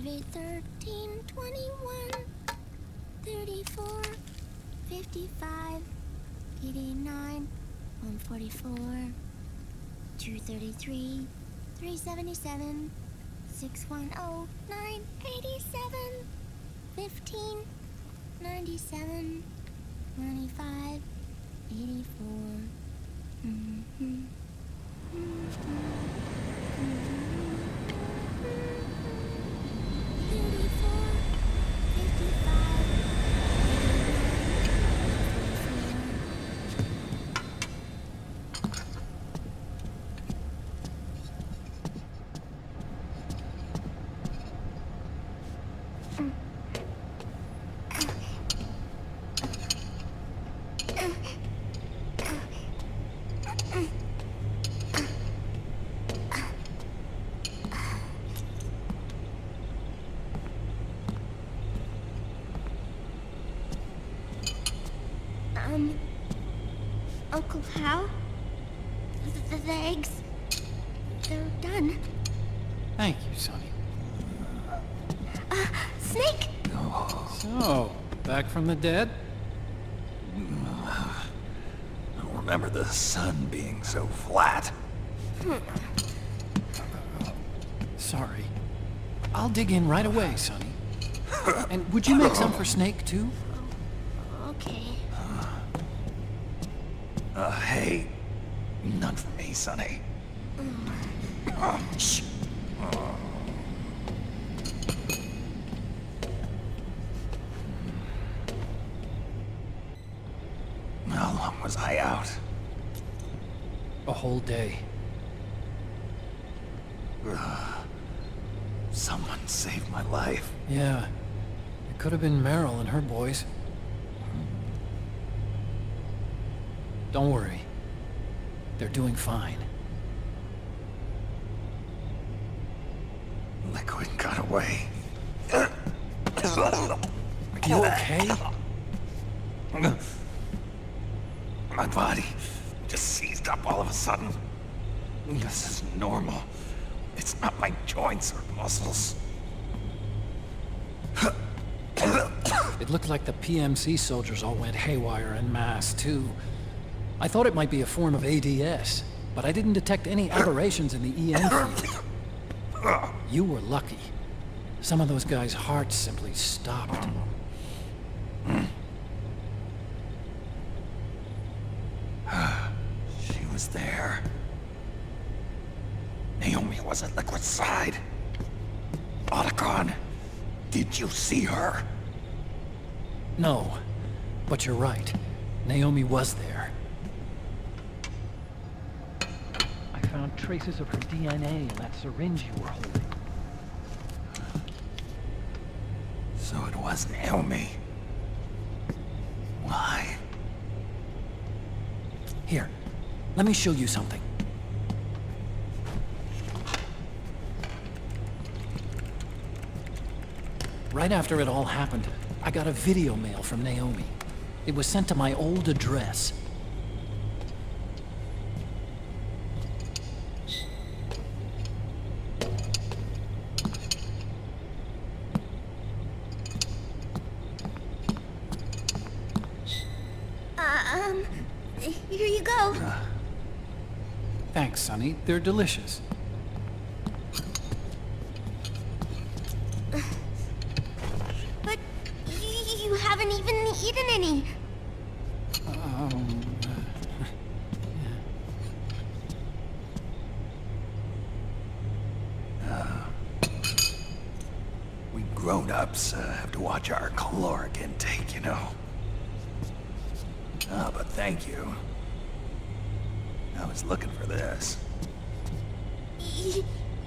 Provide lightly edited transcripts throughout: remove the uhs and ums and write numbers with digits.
8, 13, 21, 34, 55, 89, 144, 233, 377, 610, 987, 15, 97, 95, 84. Uncle Hal? The eggs, they're done. Thank you, Sonny. Snake! So, back from the dead? I don't remember the sun being so flat. Sorry. I'll dig in right away, Sonny. And would you make some for Snake, too? Okay. Hey, none for me, Sonny. Shh. How long was I out? A whole day. Someone saved my life. Yeah. It could have been Meryl and her boys. Don't worry. They're doing fine. Liquid got away. Are you okay? My body just seized up all of a sudden. This is normal. It's not my joints or muscles. It looked like the PMC soldiers all went haywire en masse, too. I thought it might be a form of ADS, but I didn't detect any aberrations in the EN field. You were lucky. Some of those guys' hearts simply stopped. She was there. Naomi was at Liquid's side. Otacon, did you see her? No, but you're right. Naomi was there. I found traces of her DNA in that syringe you were holding. So it was Naomi. Why? Here, let me show you something. Right after it all happened, I got a video mail from Naomi. It was sent to my old address. Here you go. Thanks, Sonny. They're delicious. But you haven't even eaten any. We grown-ups have to watch our caloric intake, you know. But thank you. I was looking for this.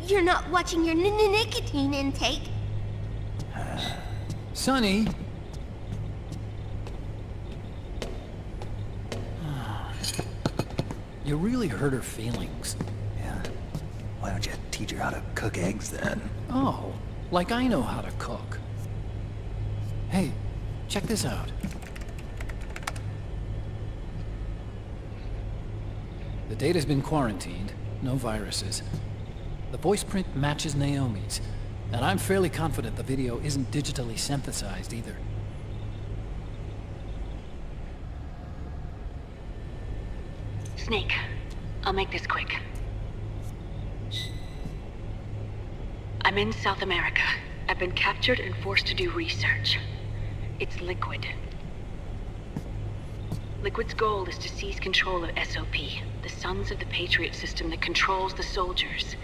You're not watching your nicotine intake. Sonny! You really hurt her feelings. Yeah. Why don't you teach her how to cook eggs then? Oh, like I know how to cook. Hey, check this out. The data's been quarantined, no viruses. The voice print matches Naomi's, And I'm fairly confident the video isn't digitally synthesized either. Snake, I'll make this quick. I'm in South America. I've been captured and forced to do research. It's Liquid. Liquid's goal is to seize control of SOP, the Sons of the Patriot system that controls the soldiers.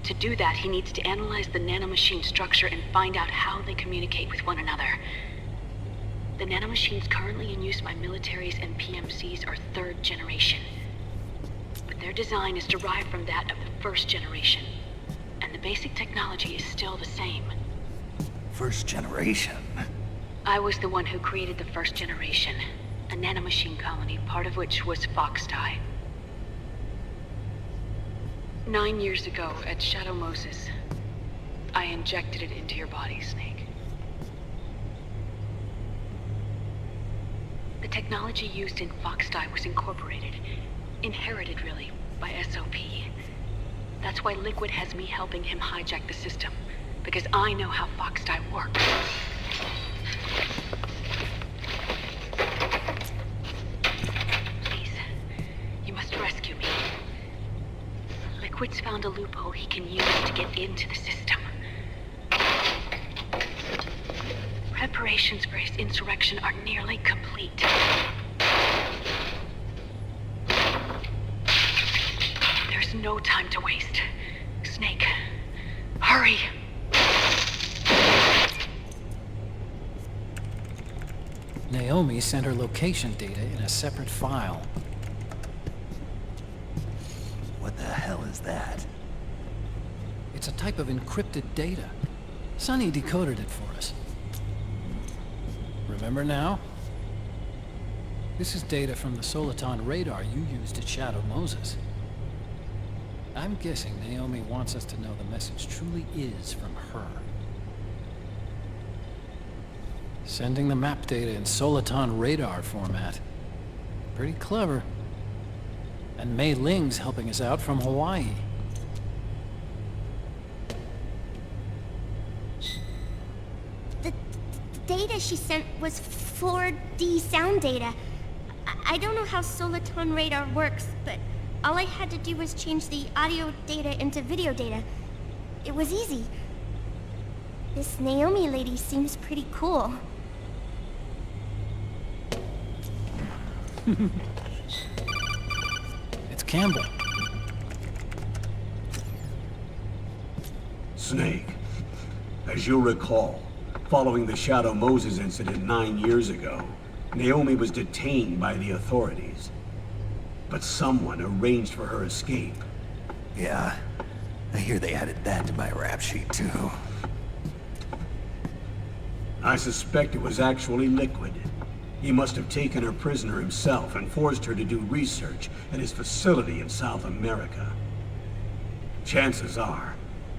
To do that, he needs to analyze the nanomachine structure and find out how they communicate with one another. The nanomachines currently in use by militaries and PMCs are third generation. But their design is derived from that of the first generation. And the basic technology is still the same. First generation? I was the one who created the first generation. A nanomachine colony, part of which was Foxdie. 9 years ago, at Shadow Moses, I injected it into your body, Snake. The technology used in Foxdie was incorporated, inherited really, by SOP. That's why Liquid has me helping him hijack the system, because I know how Foxdie works. Please, you must rescue me. Liquid's found a loophole he can use to get into the system. Preparations for his insurrection are nearly complete. There's no time to waste. Snake, hurry! Naomi sent her location data in a separate file. What the hell is that? It's a type of encrypted data. Sonny decoded it for us. Remember now? This is data from the Soliton radar you used at Shadow Moses. I'm guessing Naomi wants us to know the message truly is from her. Sending the map data in Soliton radar format. Pretty clever. And Mei Ling's helping us out from Hawaii. The data she sent was 4D sound data. I don't know how Soliton radar works, but all I had to do was change the audio data into video data. It was easy. This Naomi lady seems pretty cool. It's Campbell. Snake, as you'll recall, following the Shadow Moses incident 9 years ago, Naomi was detained by the authorities. But someone arranged for her escape. Yeah, I hear they added that to my rap sheet too. I suspect it was actually Liquid. He must have taken her prisoner himself and forced her to do research at his facility in South America. Chances are,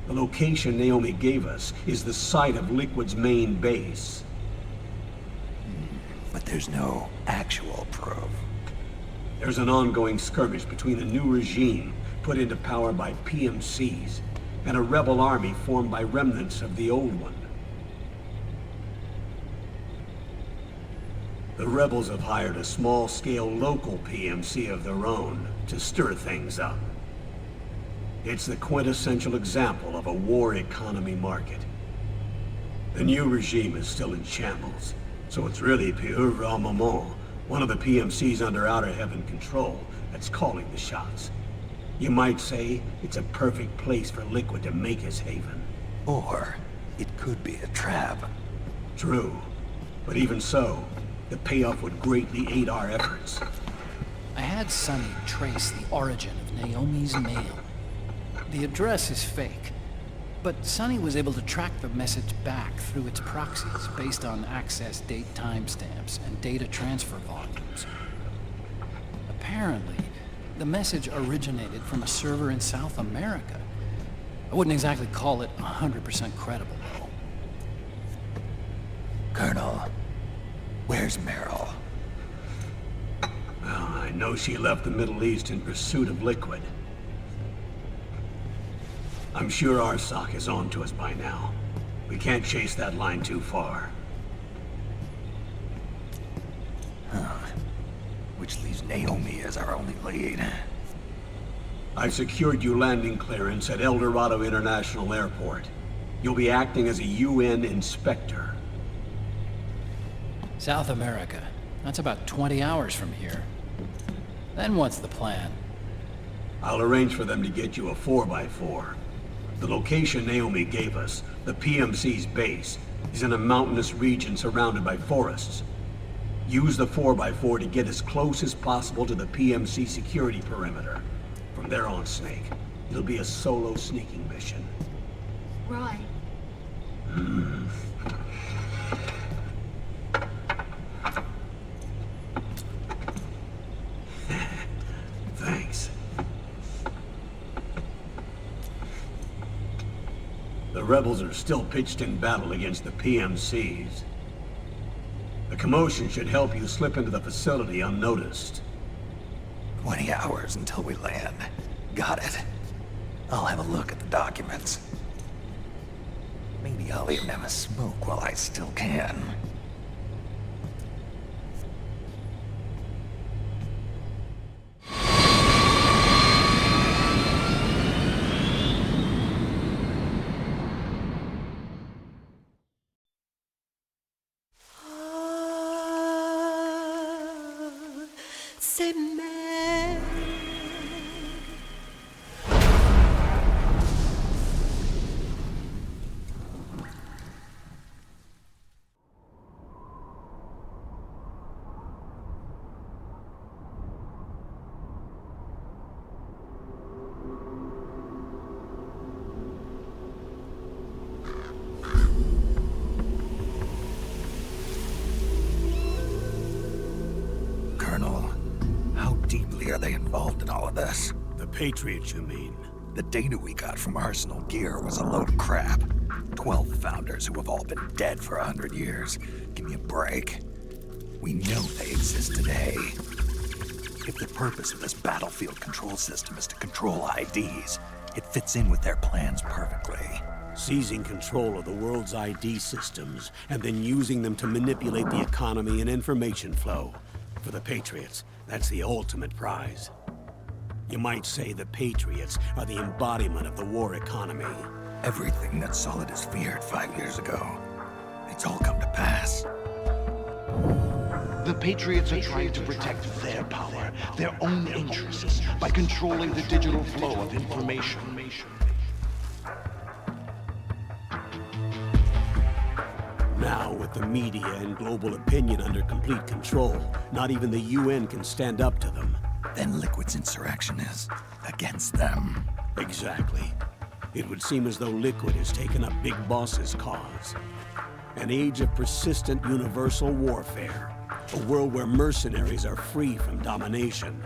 the location Naomi gave us is the site of Liquid's main base. But there's no actual proof. There's an ongoing skirmish between a new regime put into power by PMCs and a rebel army formed by remnants of the old one. The rebels have hired a small-scale local PMC of their own to stir things up. It's the quintessential example of a war economy market. The new regime is still in shambles, so it's really Pure Moment, one of the PMCs under Outer Heaven control, that's calling the shots. You might say it's a perfect place for Liquid to make his haven. Or it could be a trap. True, but even so, the payoff would greatly aid our efforts. I had Sonny trace the origin of Naomi's mail. The address is fake, but Sonny was able to track the message back through its proxies based on access date timestamps and data transfer volumes. Apparently, the message originated from a server in South America. I wouldn't exactly call it 100% credible, though. Colonel, where's Meryl? Well, I know she left the Middle East in pursuit of Liquid. I'm sure Arsak is on to us by now. We can't chase that line too far. Which leaves Naomi as our only lead. I've secured you landing clearance at El Dorado International Airport. You'll be acting as a UN inspector. South America. That's about 20 hours from here. Then what's the plan? I'll arrange for them to get you a 4x4. The location Naomi gave us, the PMC's base, is in a mountainous region surrounded by forests. Use the 4x4 to get as close as possible to the PMC security perimeter. From there on, Snake, it'll be a solo sneaking mission. Right. Thanks. The rebels are still pitched in battle against the PMCs. The commotion should help you slip into the facility unnoticed. 20 hours until we land. Got it. I'll have a look at the documents. Maybe I'll even have a smoke while I still can. Colonel, how deeply are they involved in all of this? The Patriots, you mean? The data we got from Arsenal Gear was a load of crap. 12 founders who have all been dead for 100 years. Give me a break. We know they exist today. If the purpose of this battlefield control system is to control IDs, it fits in with their plans perfectly. Seizing control of the world's ID systems, and then using them to manipulate the economy and information flow. For the Patriots, that's the ultimate prize. You might say the Patriots are the embodiment of the war economy. Everything that Solidus feared 5 years ago, it's all come to pass. The Patriots are trying to protect their power, their own interests, by controlling the digital flow of information. Now, with the media and global opinion under complete control, not even the UN can stand up to them. Then Liquid's insurrection is against them. Exactly. It would seem as though Liquid has taken up Big Boss's cause. An age of persistent universal warfare. A world where mercenaries are free from domination.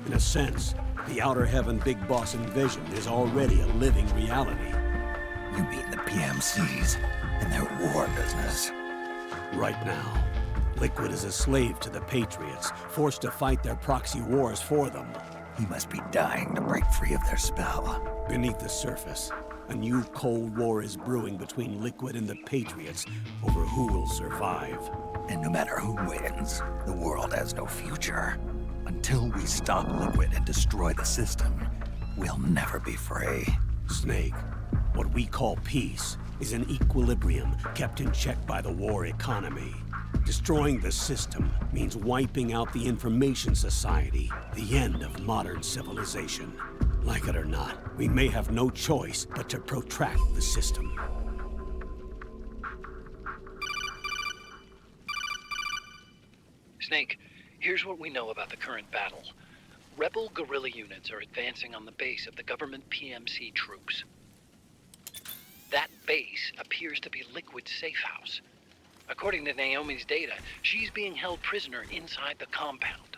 In a sense, the Outer Heaven Big Boss envisioned is already a living reality. You mean the PMCs and their war business? Right now, Liquid is a slave to the Patriots, forced to fight their proxy wars for them. He must be dying to break free of their spell. Beneath the surface, a new Cold War is brewing between Liquid and the Patriots over who will survive. And no matter who wins, the world has no future. Until we stop Liquid and destroy the system, we'll never be free. Snake, what we call peace is an equilibrium kept in check by the war economy. Destroying the system means wiping out the information society, the end of modern civilization. Like it or not, we may have no choice but to protract the system. Snake, here's what we know about the current battle. Rebel guerrilla units are advancing on the base of the government PMC troops. That base appears to be Liquid's safe house. According to Naomi's data, she's being held prisoner inside the compound.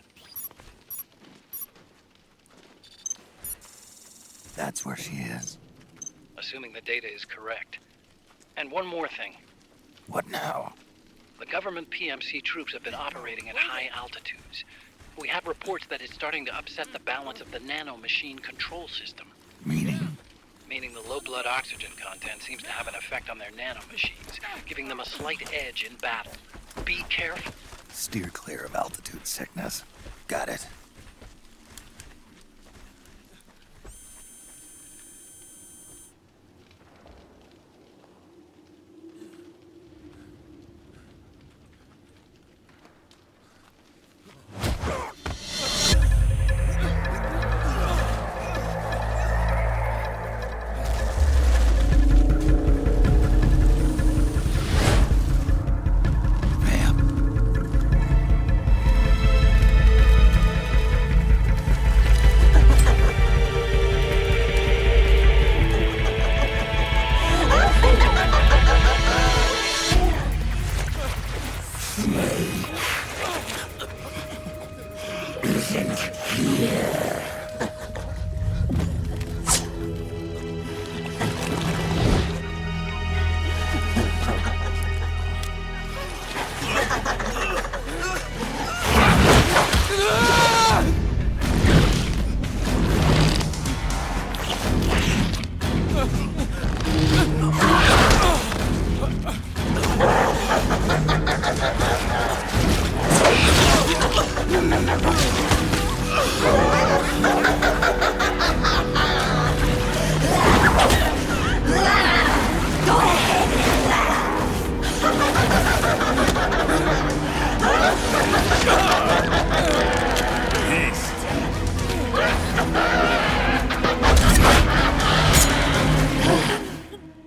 That's where she is. Assuming the data is correct. And one more thing. What now? The government PMC troops have been operating at high altitudes. We have reports that it's starting to upset the balance of the nano-machine control system. Meaning? meaning the low blood oxygen content seems to have an effect on their nanomachines, giving them a slight edge in battle. Be careful. Steer clear of altitude sickness. Got it.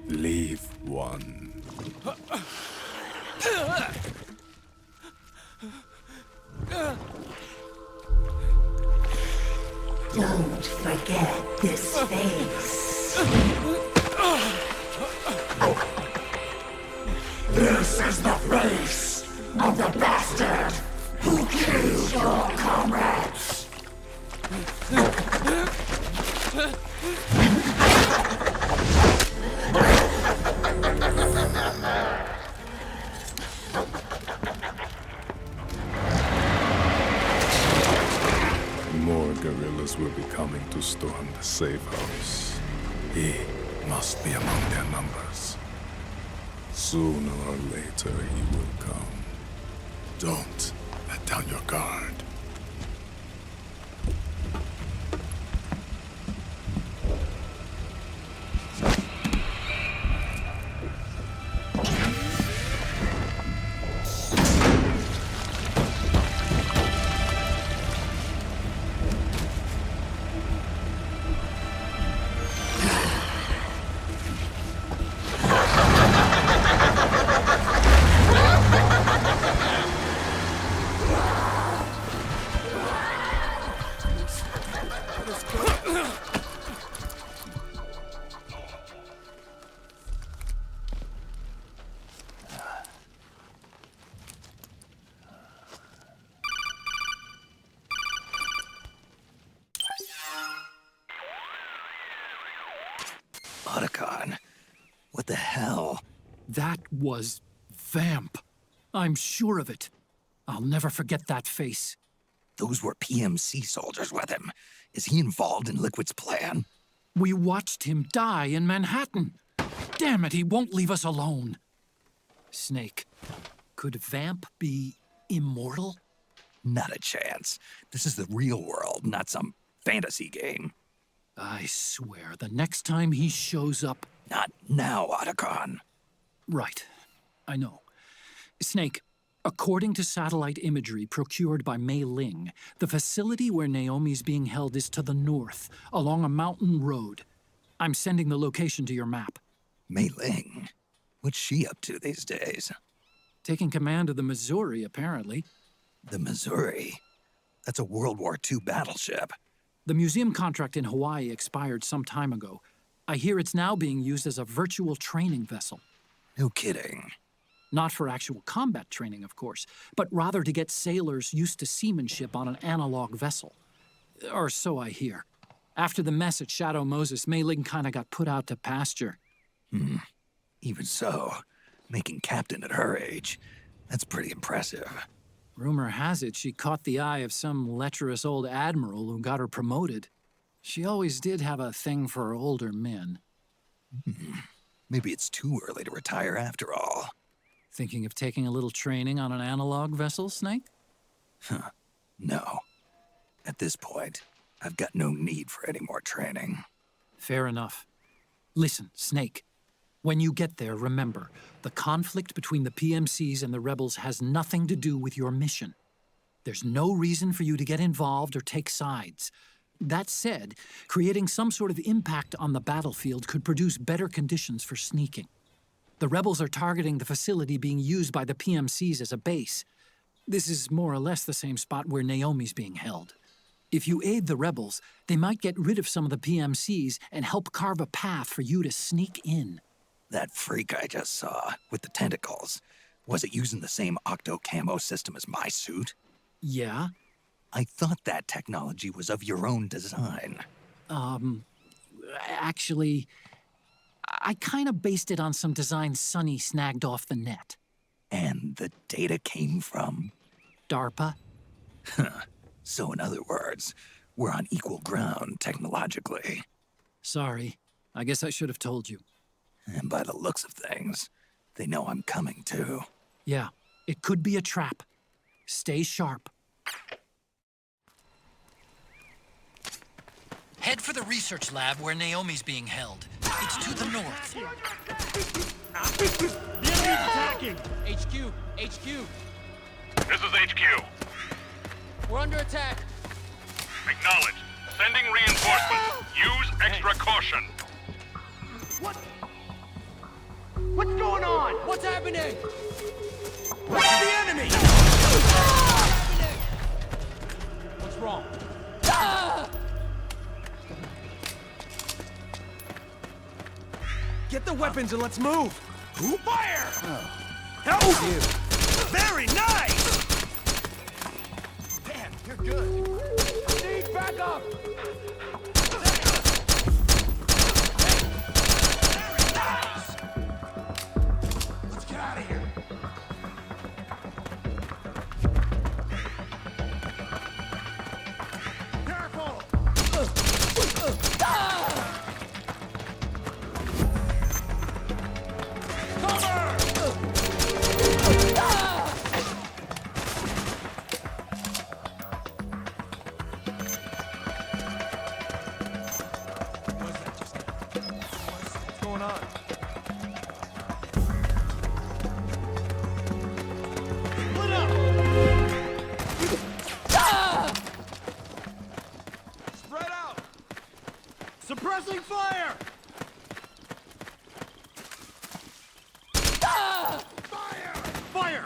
Leave one. Don't forget this face. This is the face of the bastard who killed your comrades. More guerrillas will be coming to storm the safe house. He must be among their numbers. Sooner or later he will come. Don't let down your guard. Otacon. What the hell? That was Vamp. I'm sure of it. I'll never forget that face. Those were PMC soldiers with him. Is he involved in Liquid's plan? We watched him die in Manhattan. Damn it, he won't leave us alone. Snake, could Vamp be immortal? Not a chance. This is the real world, not some fantasy game. I swear, the next time he shows up... Not now, Otacon. Right. I know. Snake, according to satellite imagery procured by Mei Ling, the facility where Naomi's being held is to the north, along a mountain road. I'm sending the location to your map. Mei Ling? What's she up to these days? Taking command of the Missouri, apparently. The Missouri? That's a World War II battleship. The museum contract in Hawaii expired some time ago. I hear it's now being used as a virtual training vessel. No kidding. Not for actual combat training, of course, but rather to get sailors used to seamanship on an analog vessel. Or so I hear. After the mess at Shadow Moses, Mei Ling kinda got put out to pasture. Even so, making captain at her age, that's pretty impressive. Rumor has it she caught the eye of some lecherous old admiral who got her promoted. She always did have a thing for older men. Maybe it's too early to retire after all. Thinking of taking a little training on an analog vessel, Snake? No. At this point, I've got no need for any more training. Fair enough. Listen, Snake. When you get there, remember, the conflict between the PMCs and the rebels has nothing to do with your mission. There's no reason for you to get involved or take sides. That said, creating some sort of impact on the battlefield could produce better conditions for sneaking. The rebels are targeting the facility being used by the PMCs as a base. This is more or less the same spot where Naomi's being held. If you aid the rebels, they might get rid of some of the PMCs and help carve a path for you to sneak in. That freak I just saw, with the tentacles, was it using the same octo-camo system as my suit? Yeah? I thought that technology was of your own design. Actually, I kind of based it on some design Sonny snagged off the net. And the data came from? DARPA? So in other words, we're on equal ground technologically. Sorry. I guess I should have told you. And by the looks of things, they know I'm coming too. Yeah, it could be a trap. Stay sharp. Head for the research lab where Naomi's being held. It's to the north. The enemy's attacking! HQ! HQ! This is HQ. We're under attack! Acknowledge. Sending reinforcements. Use extra caution. What? What's going on? What's happening? The enemy! What's wrong? Get the weapons and let's move! Fire! Help you! Very nice! Damn, you're good. Need backup! Very nice! Let's get out of here. Careful! Suppressing fire! Fire! Fire!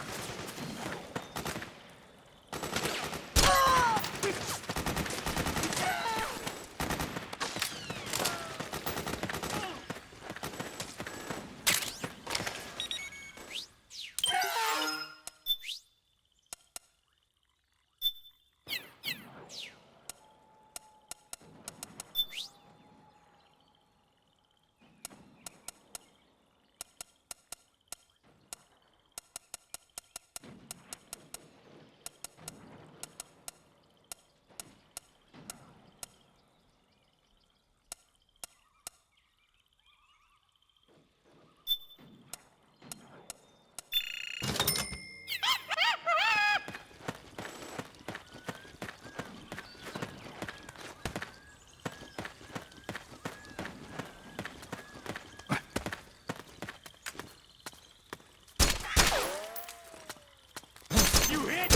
You hit!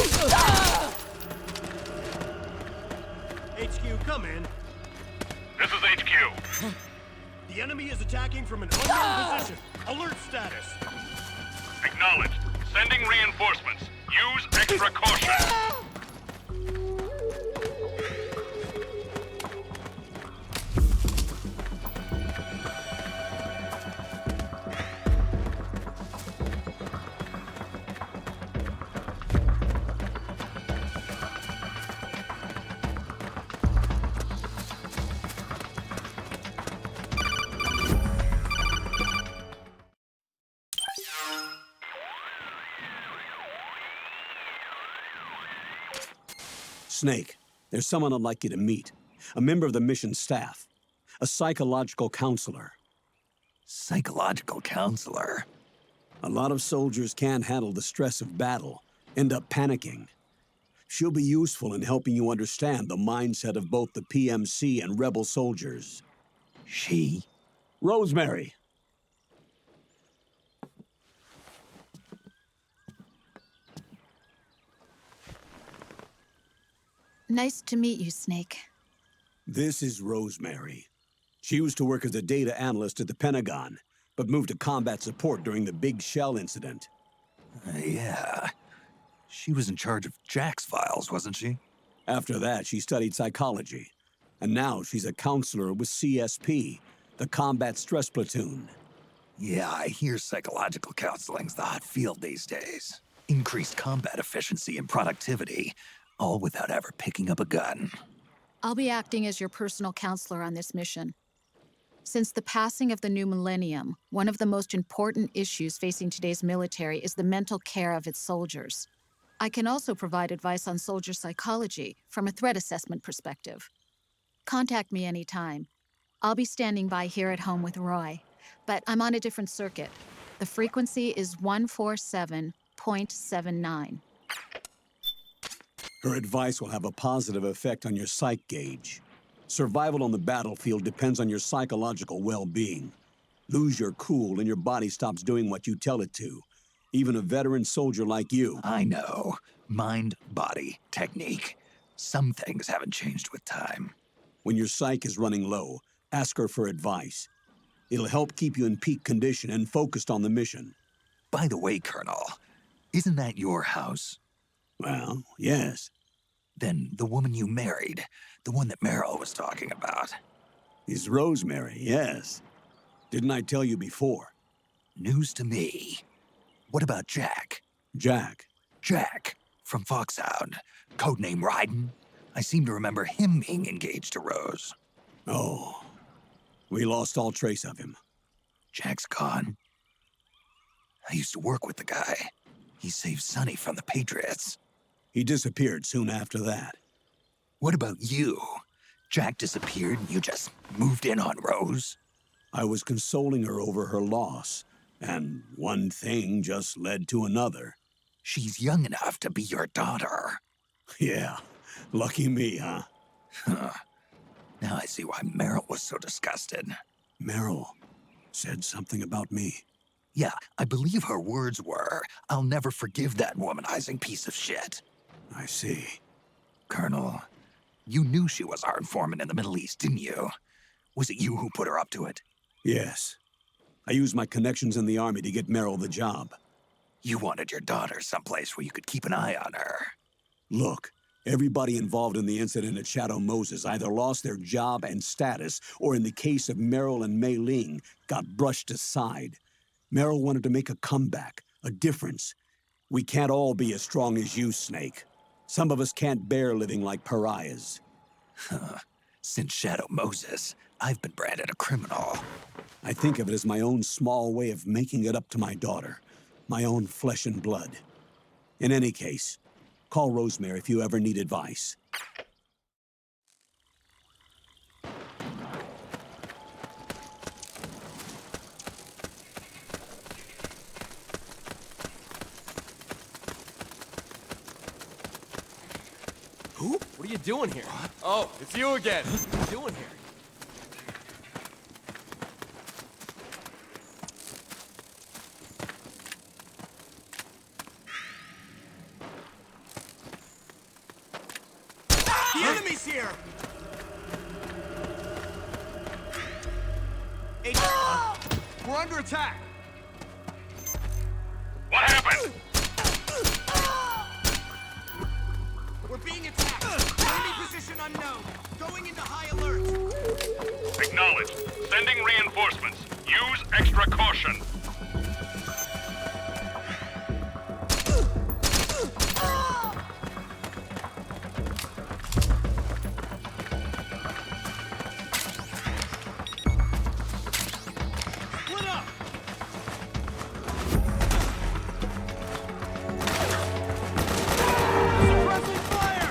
HQ, come in. This is HQ. The enemy is attacking from an unknown position. Alert status. Acknowledged. Sending reinforcements. Use extra caution. Snake, there's someone I'd like you to meet. A member of the mission staff. A psychological counselor. Psychological counselor. A lot of soldiers can't handle the stress of battle, end up panicking. She'll be useful in helping you understand the mindset of both the PMC and rebel soldiers. She? Rosemary. Nice to meet you, Snake. This is Rosemary. She used to work as a data analyst at the Pentagon, but moved to combat support during the Big Shell incident. Yeah. She was in charge of Jack's files, wasn't she? After that, she studied psychology. And now she's a counselor with CSP, the Combat Stress Platoon. Yeah, I hear psychological counseling's the hot field these days. Increased combat efficiency and productivity, all without ever picking up a gun. I'll be acting as your personal counselor on this mission. Since the passing of the new millennium, one of the most important issues facing today's military is the mental care of its soldiers. I can also provide advice on soldier psychology from a threat assessment perspective. Contact me anytime. I'll be standing by here at home with Roy, but I'm on a different circuit. The frequency is 147.79. Her advice will have a positive effect on your psych gauge. Survival on the battlefield depends on your psychological well-being. Lose your cool and your body stops doing what you tell it to. Even a veteran soldier like you. I know. Mind, body, technique. Some things haven't changed with time. When your psyche is running low, ask her for advice. It'll help keep you in peak condition and focused on the mission. By the way, Colonel, isn't that your house? Well, yes. Then the woman you married, the one that Meryl was talking about. Is Rosemary, yes. Didn't I tell you before? News to me. What about Jack? Jack? Jack, from Foxhound. Codename Ryden. I seem to remember him being engaged to Rose. Oh, we lost all trace of him. Jack's gone. I used to work with the guy. He saved Sonny from the Patriots. He disappeared soon after that. What about you? Jack disappeared and you just moved in on Rose? I was consoling her over her loss, and one thing just led to another. She's young enough to be your daughter. Yeah, lucky me, huh? Now I see why Meryl was so disgusted. Meryl said something about me. Yeah, I believe her words were, "I'll never forgive that womanizing piece of shit." I see. Colonel, you knew she was our informant in the Middle East, didn't you? Was it you who put her up to it? Yes. I used my connections in the Army to get Meryl the job. You wanted your daughter someplace where you could keep an eye on her. Look, everybody involved in the incident at Shadow Moses either lost their job and status, or in the case of Meryl and Mei Ling, got brushed aside. Meryl wanted to make a comeback, a difference. We can't all be as strong as you, Snake. Some of us can't bear living like pariahs. Since Shadow Moses, I've been branded a criminal. I think of it as my own small way of making it up to my daughter, my own flesh and blood. In any case, call Rosemary if you ever need advice. Who? What are you doing here? Oh, it's you again. What are you doing here? The enemy's here! Hey, we're under attack! What happened? We're being attacked! Enemy position unknown! Going into high alert! Acknowledged. Sending reinforcements. Use extra caution. Split up! Suppressing fire!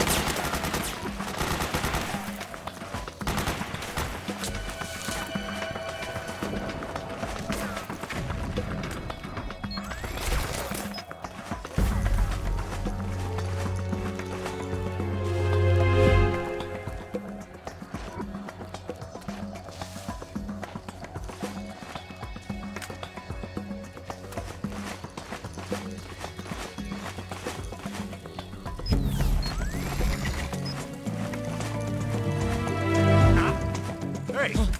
Great. What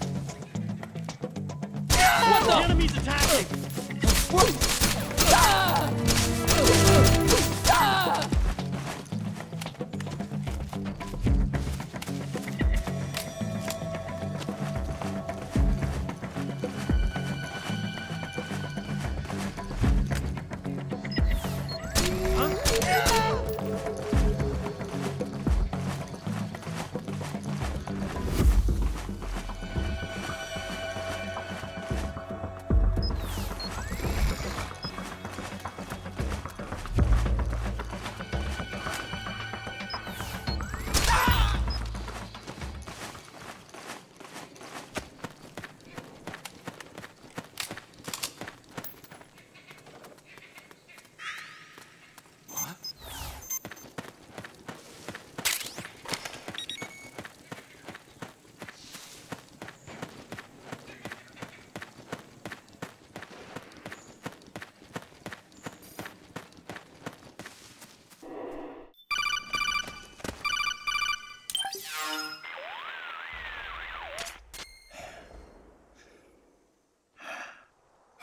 the? Enemy's attacking!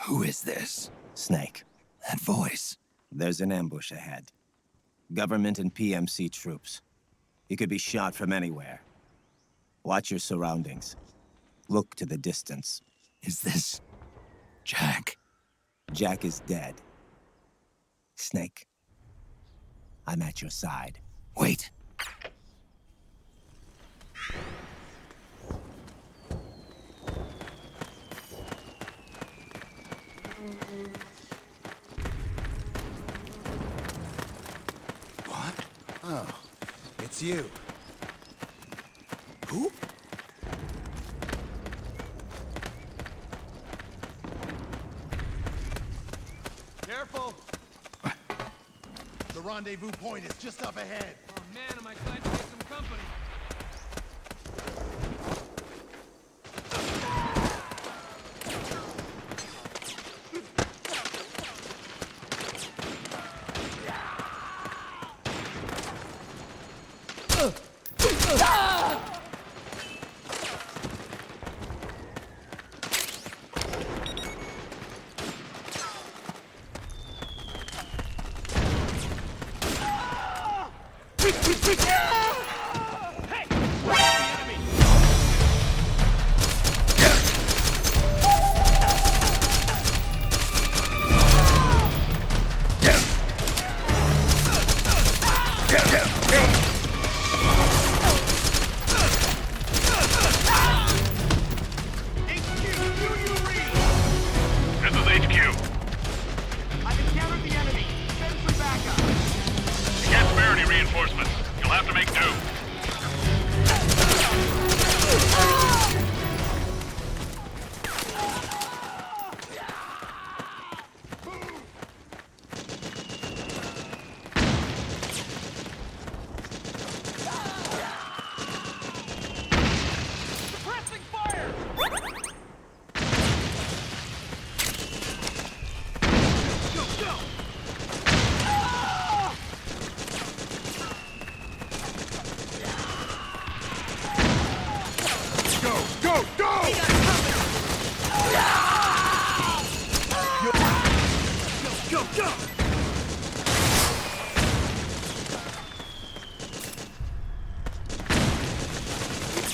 Who is this? Snake. That voice. There's an ambush ahead. Government and PMC troops. You could be shot from anywhere. Watch your surroundings. Look to the distance. Is this... Jack? Jack is dead. Snake. I'm at your side. Wait. What? Oh, it's you. Who? Careful! The rendezvous point is just up ahead. Oh man, am I glad to get some company.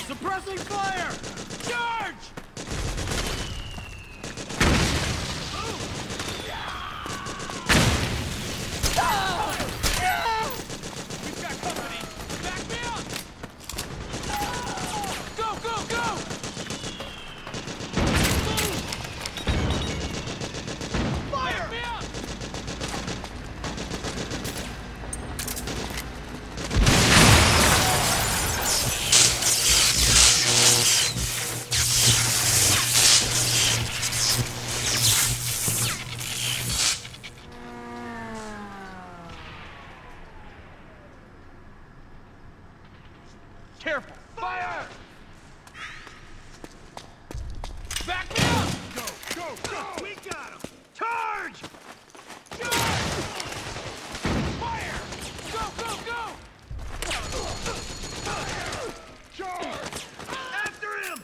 Suppressing fire! Charge! We've got company! Back me up! Go, go, go! Fire! Back me up! Careful! Fire! Back me up! Go, go, go! We got him! Charge! Charge! Fire! Go, go, go! Charge! After him!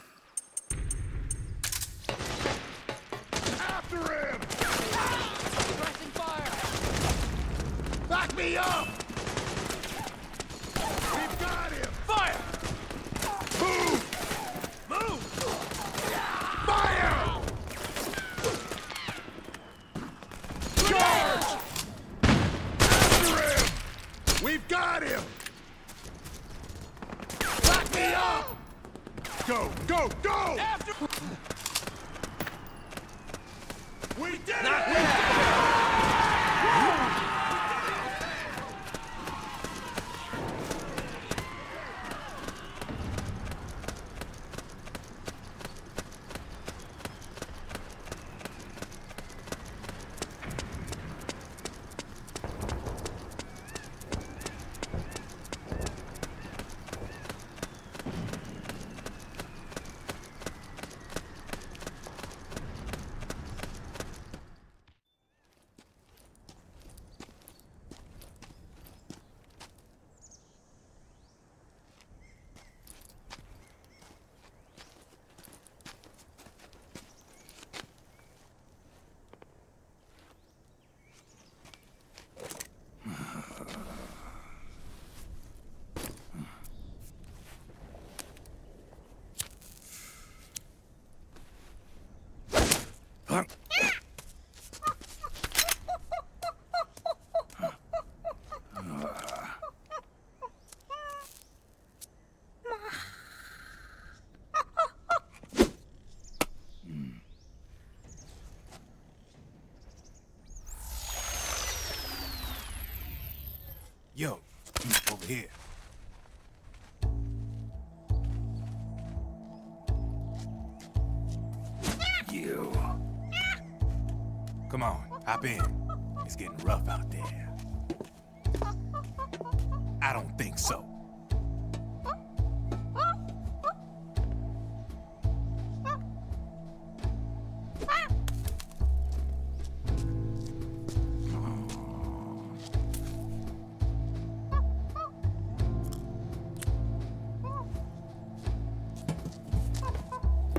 Got him! Back me up! Go, go, go! After... We did it! Yo, over here. You. Come on, hop in. It's getting rough out there. I don't think so.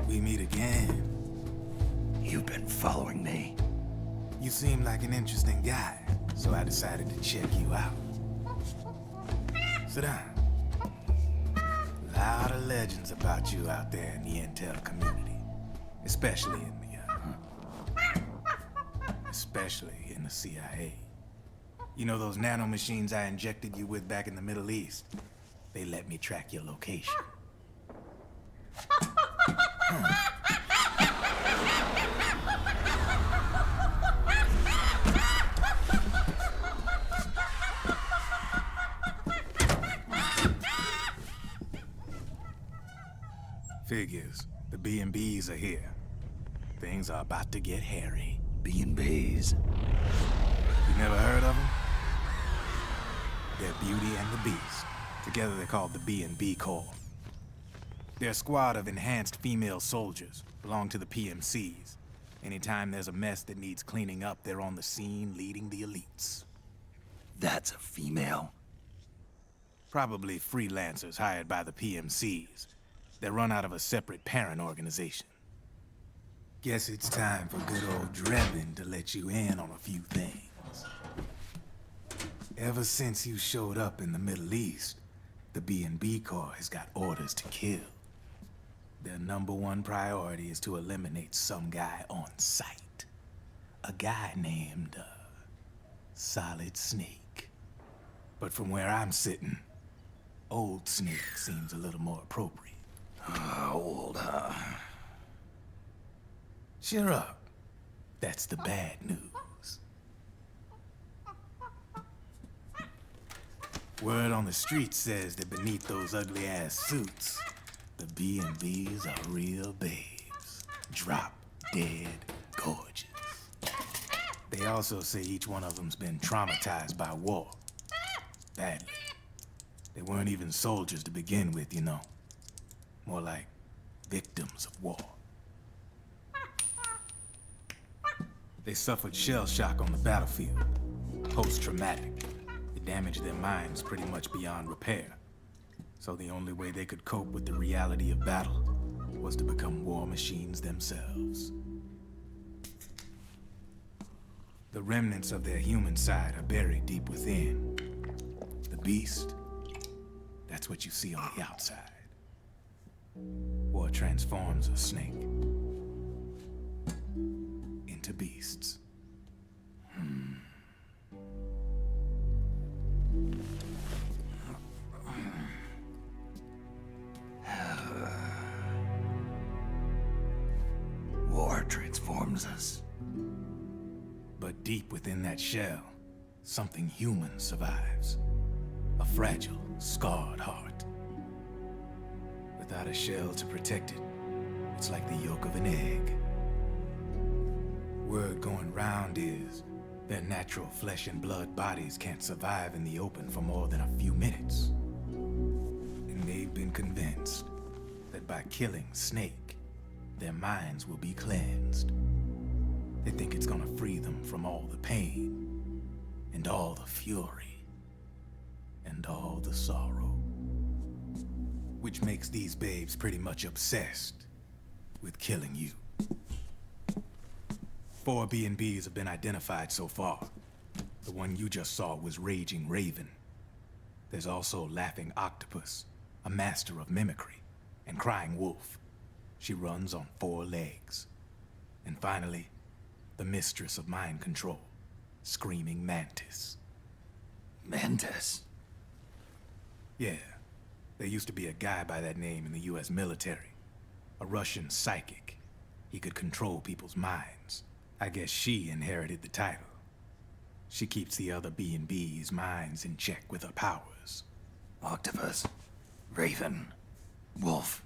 We meet again. You've been following me. You seem like an interesting guy, so I decided to check you out. Sit down. A lot of legends about you out there in the intel community, especially in the CIA. You know those nanomachines I injected you with back in the Middle East? They let me track your location. Figures. The B&Bs are here. Things are about to get hairy. B&Bs. You never heard of them? They're Beauty and the Beast. Together they're called the B&B Corps. They're a squad of enhanced female soldiers, belong to the PMCs. Anytime there's a mess that needs cleaning up, they're on the scene leading the elites. That's a female? Probably freelancers hired by the PMCs. They run out of a separate parent organization. Guess it's time for good old Drebin to let you in on a few things. Ever since you showed up in the Middle East, the B&B Corps has got orders to kill. Their #1 priority is to eliminate some guy on sight. A guy named, Solid Snake. But from where I'm sitting, Old Snake seems a little more appropriate. Old, huh? Cheer up. That's the bad news. Word on the street says that beneath those ugly-ass suits, the B&Bs are real babes. Drop dead gorgeous. They also say each one of them's been traumatized by war. Badly. They weren't even soldiers to begin with, you know. More like victims of war. They suffered shell shock on the battlefield. Post-traumatic. It damaged their minds pretty much beyond repair. So the only way they could cope with the reality of battle was to become war machines themselves. The remnants of their human side are buried deep within. The beast, that's what you see on the outside. War transforms a snake into beasts. But deep within that shell, something human survives. A fragile, scarred heart. Without a shell to protect it, it's like the yolk of an egg. Word going round is their natural flesh and blood bodies can't survive in the open for more than a few minutes. And they've been convinced that by killing Snake, their minds will be cleansed. They think it's gonna free them from all the pain, and all the fury, and all the sorrow. Which makes these babes pretty much obsessed with killing you. 4 B&Bs have been identified so far. The one you just saw was Raging Raven. There's also Laughing Octopus, a master of mimicry, and Crying Wolf. She runs on 4 legs. And finally, the mistress of mind control, Screaming Mantis. Mantis? Yeah, there used to be a guy by that name in the US military. A Russian psychic. He could control people's minds. I guess she inherited the title. She keeps the other B&B's minds in check with her powers. Octopus, Raven, Wolf,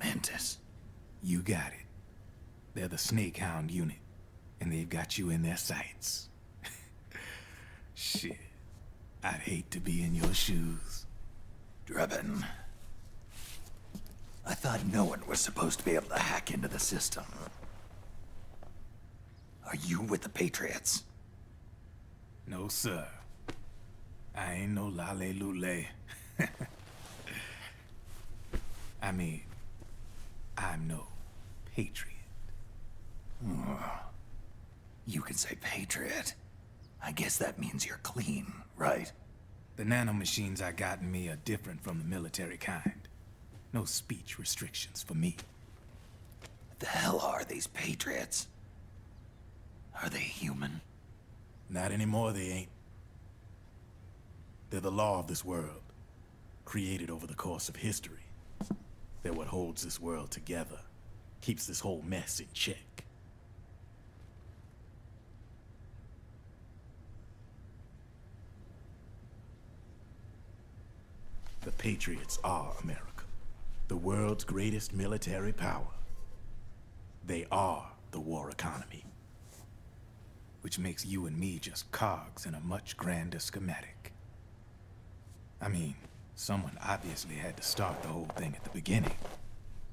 Mantis. You got it. They're the Snake Hound unit, and they've got you in their sights. Shit, I'd hate to be in your shoes. Drebin, I thought no one was supposed to be able to hack into the system. Are you with the Patriots? No, sir. I ain't no lale-lule. I mean, I'm no patriot. You can say patriot. I guess that means you're clean, right? The nanomachines I got in me are different from the military kind. No speech restrictions for me. What the hell are these Patriots? Are they human? Not anymore, they ain't. They're the law of this world, created over the course of history. They're what holds this world together, keeps this whole mess in check. The Patriots are America, the world's greatest military power. They are the war economy. Which makes you and me just cogs in a much grander schematic. I mean, someone obviously had to start the whole thing at the beginning,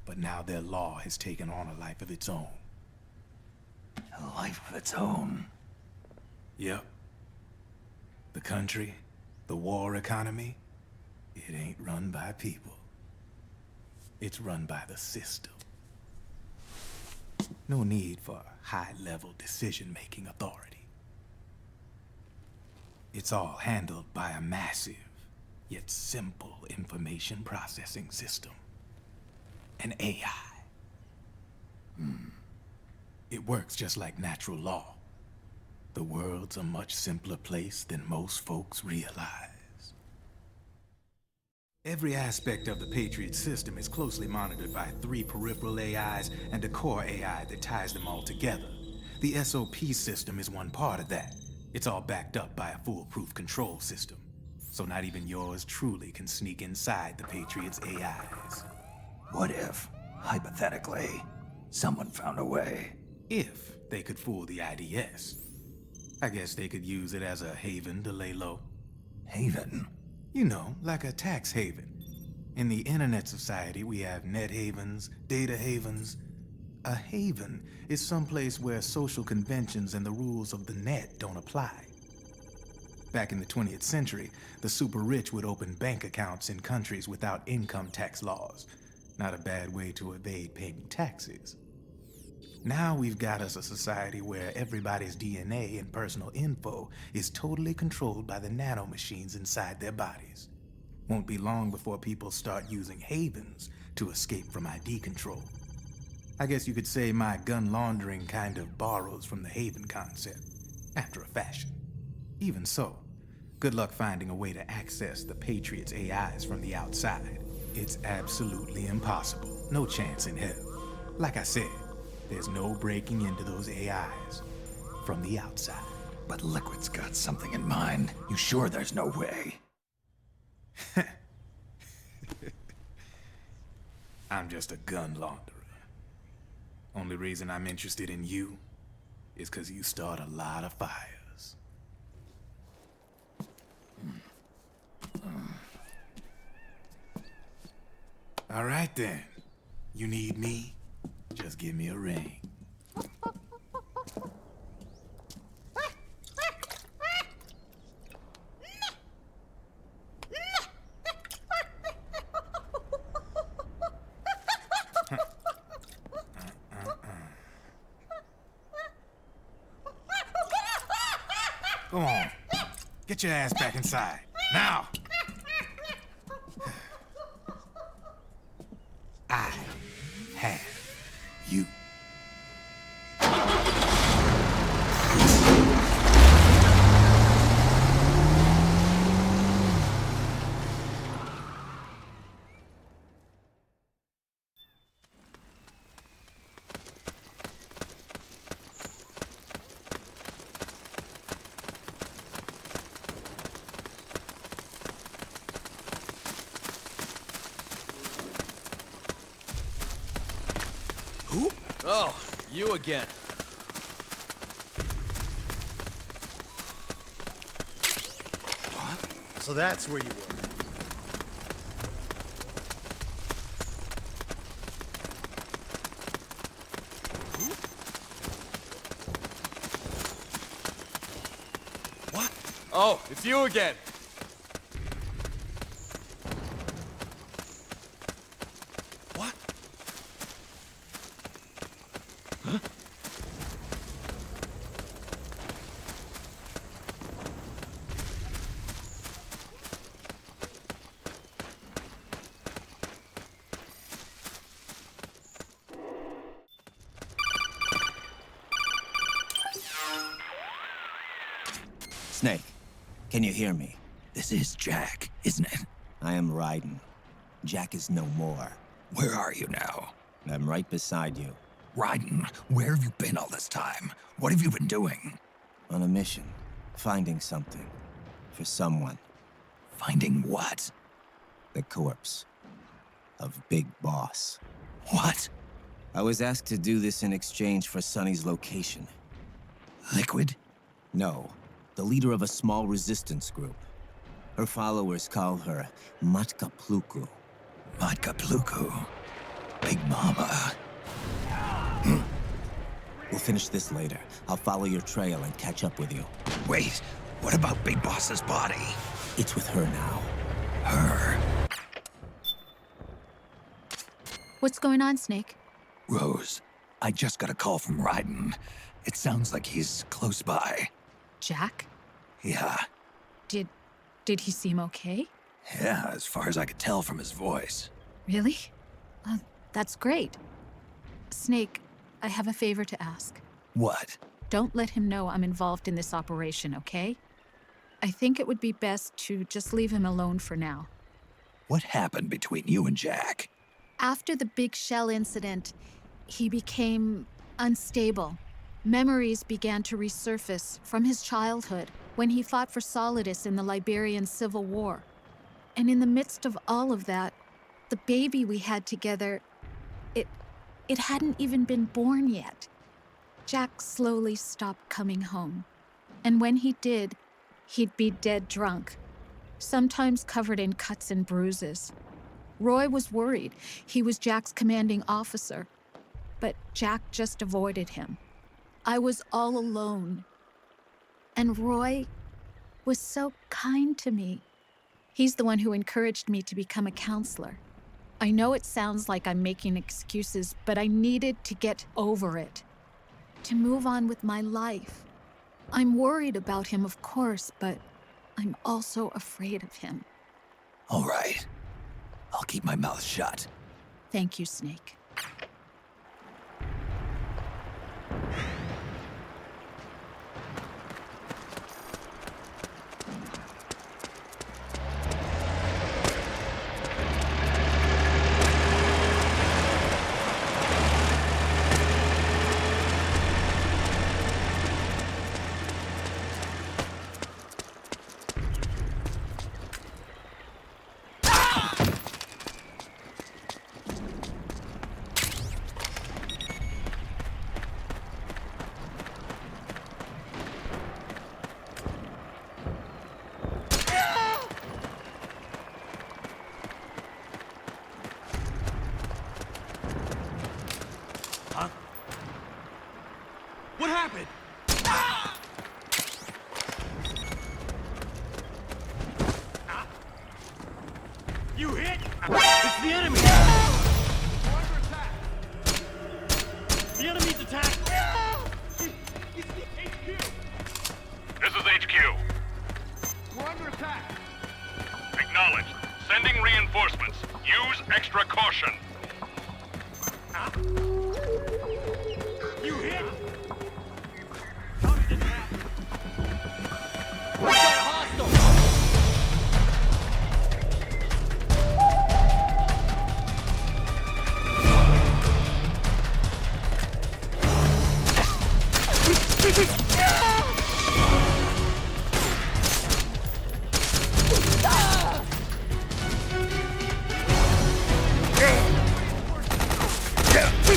but now their law has taken on a life of its own. A life of its own? Yep. The country, the war economy, it ain't run by people. It's run by the system. No need for high-level decision-making authority. It's all handled by a massive, yet simple information processing system. An AI. It works just like natural law. The world's a much simpler place than most folks realize. Every aspect of the Patriot system is closely monitored by 3 peripheral AIs and a core AI that ties them all together. The SOP system is one part of that. It's all backed up by a foolproof control system. So not even yours truly can sneak inside the Patriots' AIs. What if, hypothetically, someone found a way? If they could fool the IDS. I guess they could use it as a haven to lay low. Haven? You know, like a tax haven. In the internet society, we have net havens, data havens. A haven is someplace where social conventions and the rules of the net don't apply. Back in the 20th century, the super rich would open bank accounts in countries without income tax laws. Not a bad way to evade paying taxes. Now we've got us a society where everybody's DNA and personal info is totally controlled by the nanomachines inside their bodies. Won't be long before people start using havens to escape from ID control. I guess you could say my gun laundering kind of borrows from the haven concept, after a fashion. Even so, good luck finding a way to access the Patriots' AIs from the outside. It's absolutely impossible. No chance in hell. Like I said, there's no breaking into those AIs. from the outside. But Liquid's got something in mind. You sure there's no way? I'm just a gun launderer. Only reason I'm interested in you is because you start a lot of fires. All right then. You need me? Just give me a ring. Go on. Get your ass back inside. Now! I have you. Who? Oh, you again. What? So that's where you were. What? Oh, it's you again. What? Huh? Snake, can you hear me? This is Jack, isn't it? I am Raiden. Jack is no more. Where are you now? I'm right beside you. Raiden, where have you been all this time? What have you been doing? On a mission. Finding something. For someone. Finding what? The corpse. Of Big Boss. What? I was asked to do this in exchange for Sonny's location. Liquid? No. The leader of a small resistance group. Her followers call her Matka Pluku. Matka Pluku? Big Mama. We'll finish this later. I'll follow your trail and catch up with you. Wait, what about Big Boss's body? It's with her now. Her? What's going on, Snake? Rose, I just got a call from Raiden. It sounds like he's close by. Jack? Yeah. Did he seem okay? Yeah, as far as I could tell from his voice. Really? That's great. Snake, I have a favor to ask. What? Don't let him know I'm involved in this operation, okay? I think it would be best to just leave him alone for now. What happened between you and Jack? After the Big Shell incident, he became unstable. Memories began to resurface from his childhood when he fought for Solidus in the Liberian Civil War. And in the midst of all of that, the baby we had together, it hadn't even been born yet. Jack slowly stopped coming home. And when he did, he'd be dead drunk, sometimes covered in cuts and bruises. Roy was worried. He was Jack's commanding officer. But Jack just avoided him. I was all alone. And Roy was so kind to me. He's the one who encouraged me to become a counselor. I know it sounds like I'm making excuses, but I needed to get over it. To move on with my life. I'm worried about him, of course, but I'm also afraid of him. All right. I'll keep my mouth shut. Thank you, Snake. happened? You hit? It's the enemy! We're under attack! The enemy's attack! It's the HQ! This is HQ. We're under attack! Acknowledged. Sending reinforcements. Use extra caution. You hit? How did this happen? We got a hostile!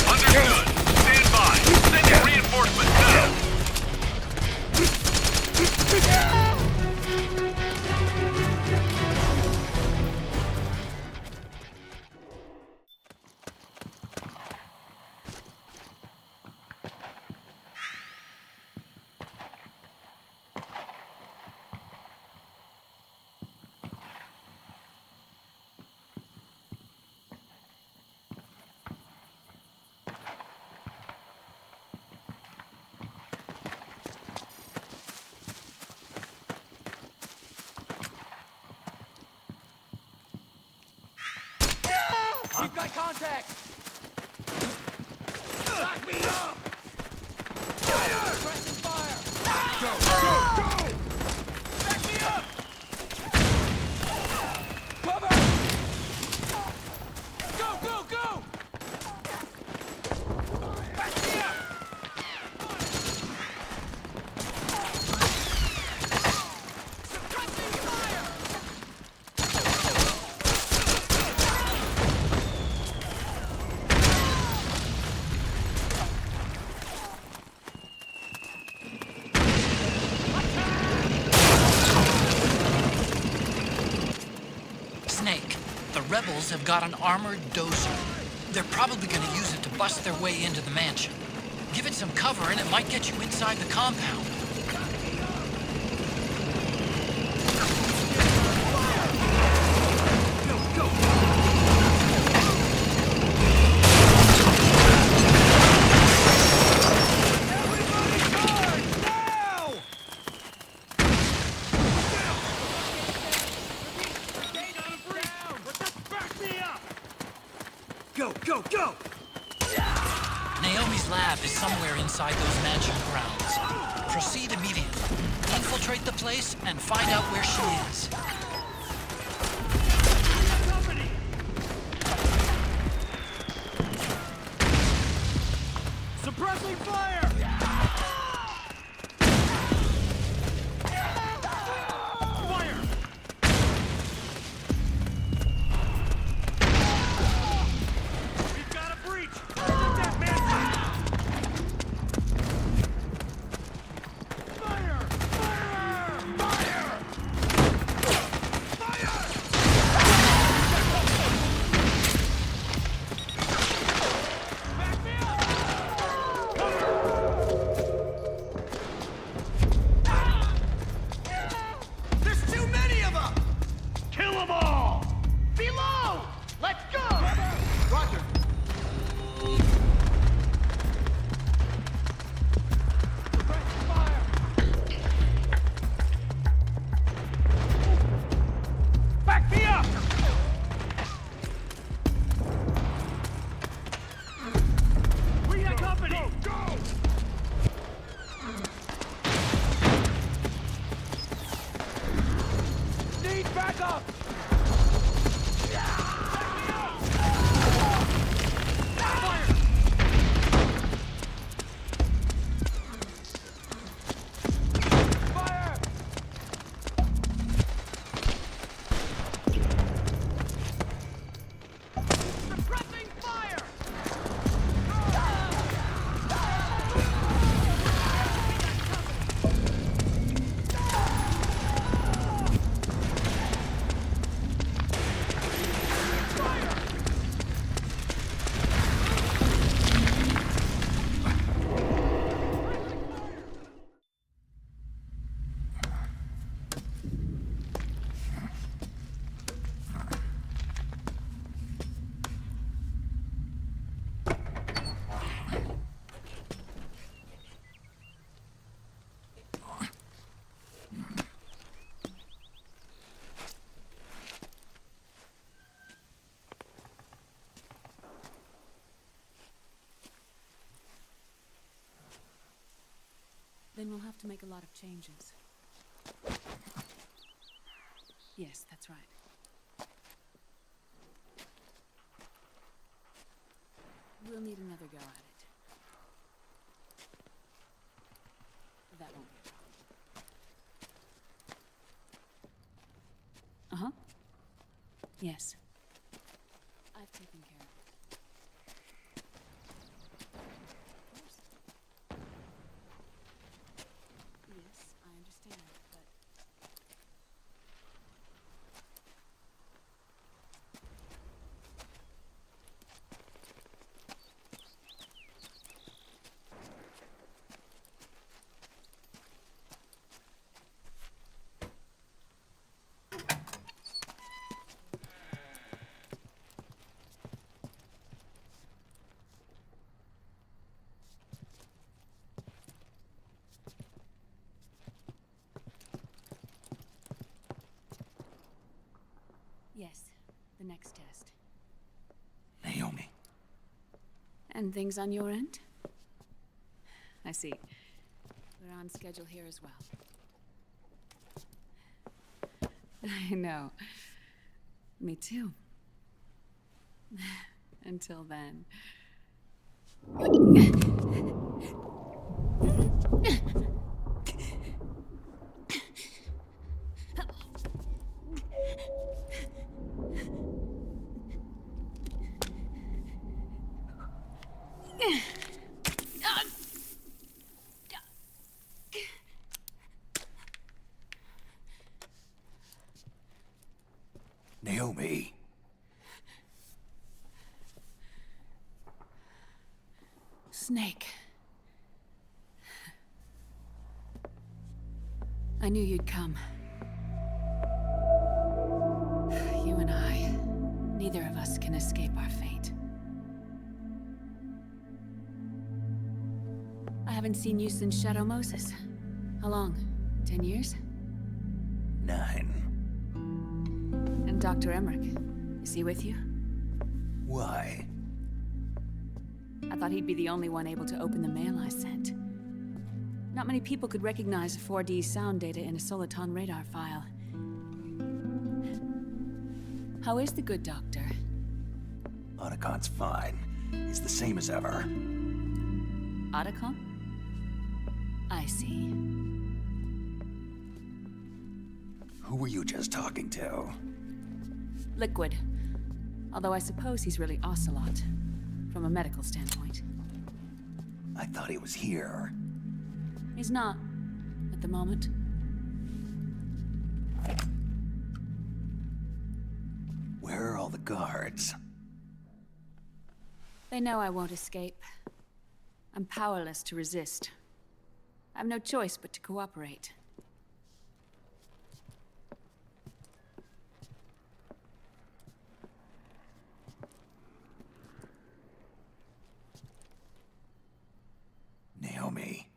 Understood. Stand by. Sending reinforcements now. We've got contact! Back me up! Fire! Pressing fire! Go! Go! Back me up! Cover! Go! Go! Go! Back me up! Suppressing fire! Snake, the rebels have got an armored dozer. They're probably gonna use it to bust their way into the mansion. Give it some cover and it might get you inside the compound. Go, go, go! Naomi's lab is somewhere inside those mansion grounds. Proceed immediately. Infiltrate the place and find out where she is. Suppressing fire! Fire! We've got a breach! Target that mansion! Fire! Fire! Fire! we'll have to make a lot of changes. Yes, that's right. We'll need another go at it. That won't be a problem. Yes. I've taken care of it. Of course. Yes, I understand, but... Yes, the next test. Naomi. And things on your end? I see. We're on schedule here as well. I know. Me too. Until then. Naomi. Snake. I knew you'd come. You and I, neither of us can escape our fate. I haven't seen you since Shadow Moses. How long? 10 years? 9. And Dr. Emmerich, is he with you? Why? I thought he'd be the only one able to open the mail I sent. Not many people could recognize 4D sound data in a Soliton radar file. How is the good doctor? Otacon's fine. He's the same as ever. Otacon? I see. Who were you just talking to? Liquid. Although I suppose he's really Ocelot, from a medical standpoint. I thought he was here. He's not, at the moment. Where are all the guards? They know I won't escape. I'm powerless to resist. I have no choice but to cooperate. Naomi,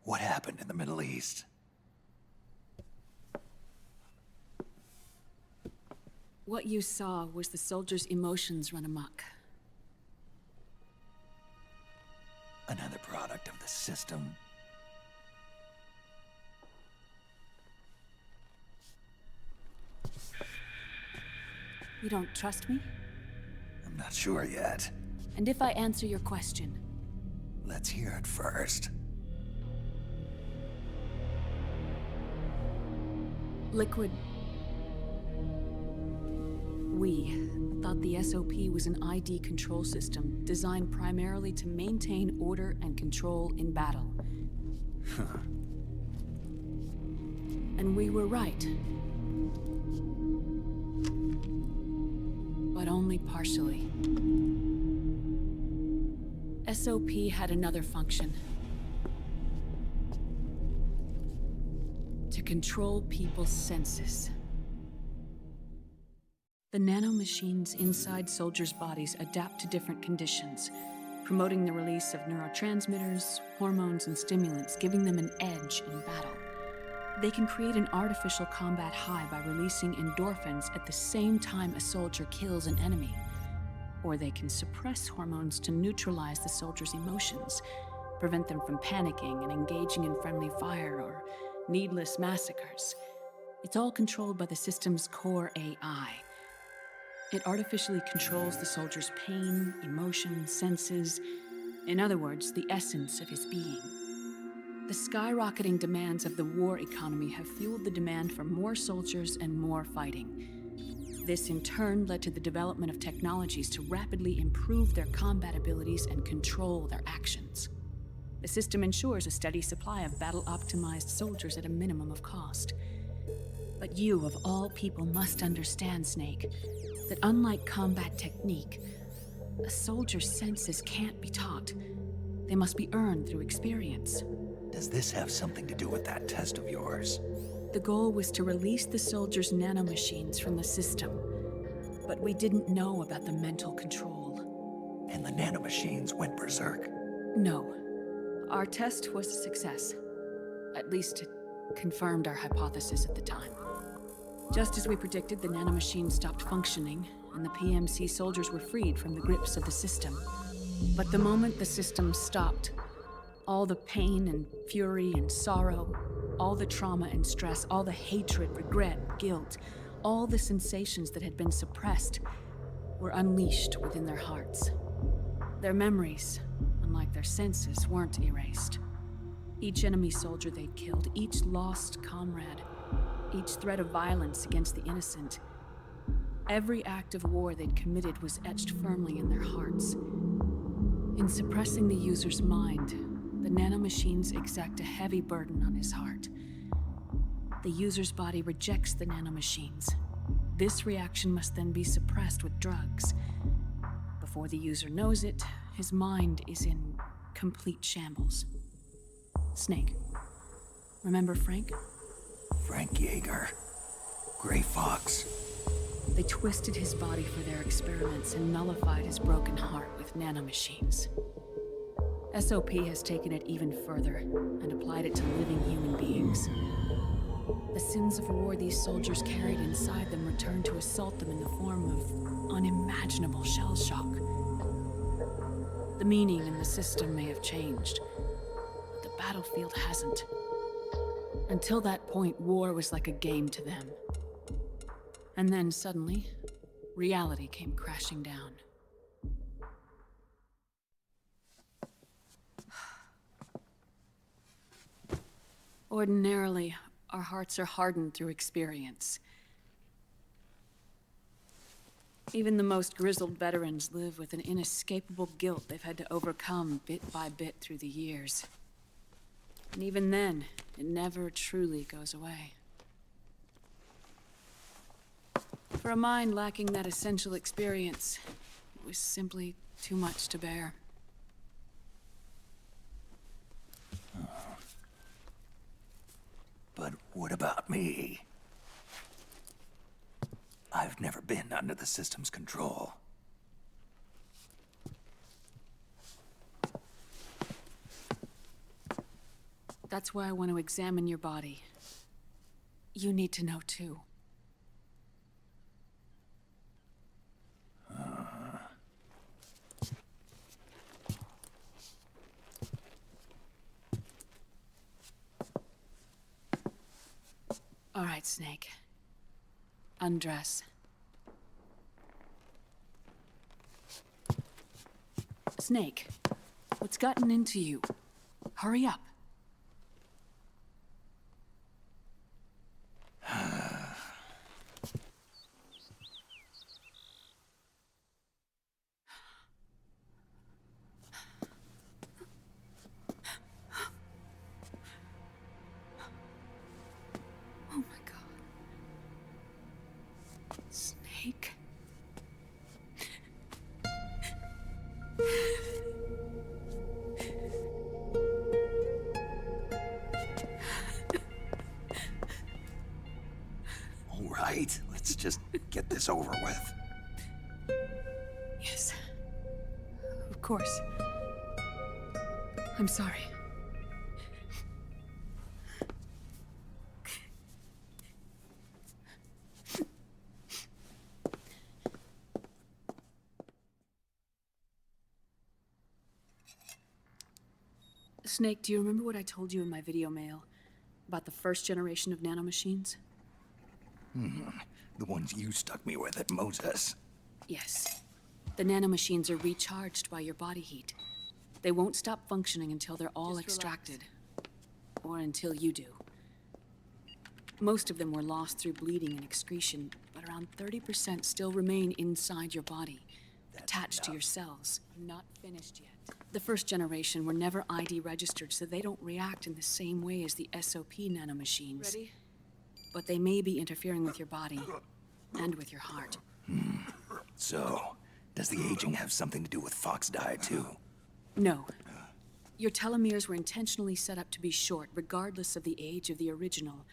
what happened in the Middle East? What you saw was the soldiers' emotions run amok. Another product of the system. You don't trust me? I'm not sure yet. And if I answer your question? Let's hear it first. Liquid. We thought the SOP was an ID control system designed primarily to maintain order and control in battle. And we were right. But only partially. SOP had another function. To control people's senses. The nanomachines inside soldiers' bodies adapt to different conditions, promoting the release of neurotransmitters, hormones, and stimulants, giving them an edge in battle. They can create an artificial combat high by releasing endorphins at the same time a soldier kills an enemy. Or they can suppress hormones to neutralize the soldier's emotions, prevent them from panicking and engaging in friendly fire or needless massacres. It's all controlled by the system's core AI. It artificially controls the soldier's pain, emotion, senses. In other words, the essence of his being. The skyrocketing demands of the war economy have fueled the demand for more soldiers and more fighting. This in turn led to the development of technologies to rapidly improve their combat abilities and control their actions. The system ensures a steady supply of battle-optimized soldiers at a minimum of cost. But you, of all people, must understand, Snake, that unlike combat technique, a soldier's senses can't be taught. They must be earned through experience. Does this have something to do with that test of yours? The goal was to release the soldiers' nanomachines from the system, but we didn't know about the mental control. And the nanomachines went berserk? No. Our test was a success. At least it confirmed our hypothesis at the time. Just as we predicted, the nanomachines stopped functioning, and the PMC soldiers were freed from the grips of the system. But the moment the system stopped, all the pain and fury and sorrow, all the trauma and stress, all the hatred, regret, guilt, all the sensations that had been suppressed were unleashed within their hearts. Their memories, unlike their senses, weren't erased. Each enemy soldier they'd killed, each lost comrade, each threat of violence against the innocent, every act of war they'd committed was etched firmly in their hearts. In suppressing the user's mind, the nanomachines exact a heavy burden on his heart. The user's body rejects the nanomachines. This reaction must then be suppressed with drugs. Before the user knows it, his mind is in complete shambles. Snake, remember Frank? Frank Yeager. Gray Fox. They twisted his body for their experiments and nullified his broken heart with nanomachines. SOP has taken it even further and applied it to living human beings. The sins of war these soldiers carried inside them returned to assault them in the form of unimaginable shell shock. The meaning in the system may have changed, but the battlefield hasn't. Until that point, war was like a game to them. And then suddenly, reality came crashing down. Ordinarily, our hearts are hardened through experience. Even the most grizzled veterans live with an inescapable guilt they've had to overcome bit by bit through the years. And even then, it never truly goes away. For a mind lacking that essential experience, it was simply too much to bear. But what about me? I've never been under the system's control. That's why I want to examine your body. You need to know too. All right, Snake. Undress. Snake, what's gotten into you? Hurry up. Oh my God. Snake. All right, let's just get this over with. Yes. Of course. I'm sorry. Snake, do you remember what I told you in my video mail about the first generation of nanomachines? The ones you stuck me with at Moses. Yes. The nanomachines are recharged by your body heat. They won't stop functioning until they're all extracted. Or until you do. Most of them were lost through bleeding and excretion, but around 30% still remain inside your body, attached to your cells. I'm not finished yet. The first generation were never ID registered, so they don't react in the same way as the SOP nanomachines. Ready? But they may be interfering with your body, and with your heart. So, does the aging have something to do with Fox dye, too? No. Your telomeres were intentionally set up to be short, regardless of the age of the original.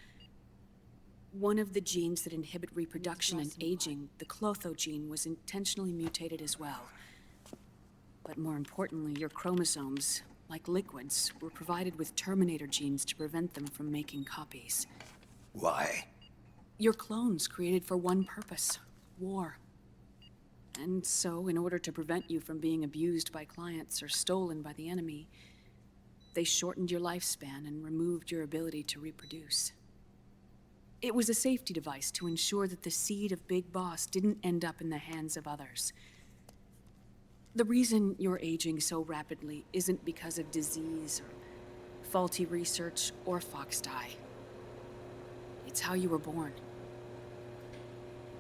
One of the genes that inhibit reproduction and aging, the Clotho gene, was intentionally mutated as well. But more importantly, your chromosomes, like liquids, were provided with terminator genes to prevent them from making copies. Why? Your clones created for one purpose: war. And so, in order to prevent you from being abused by clients or stolen by the enemy, they shortened your lifespan and removed your ability to reproduce. It was a safety device to ensure that the seed of Big Boss didn't end up in the hands of others. The reason you're aging so rapidly isn't because of disease or faulty research or Fox dye. It's how you were born.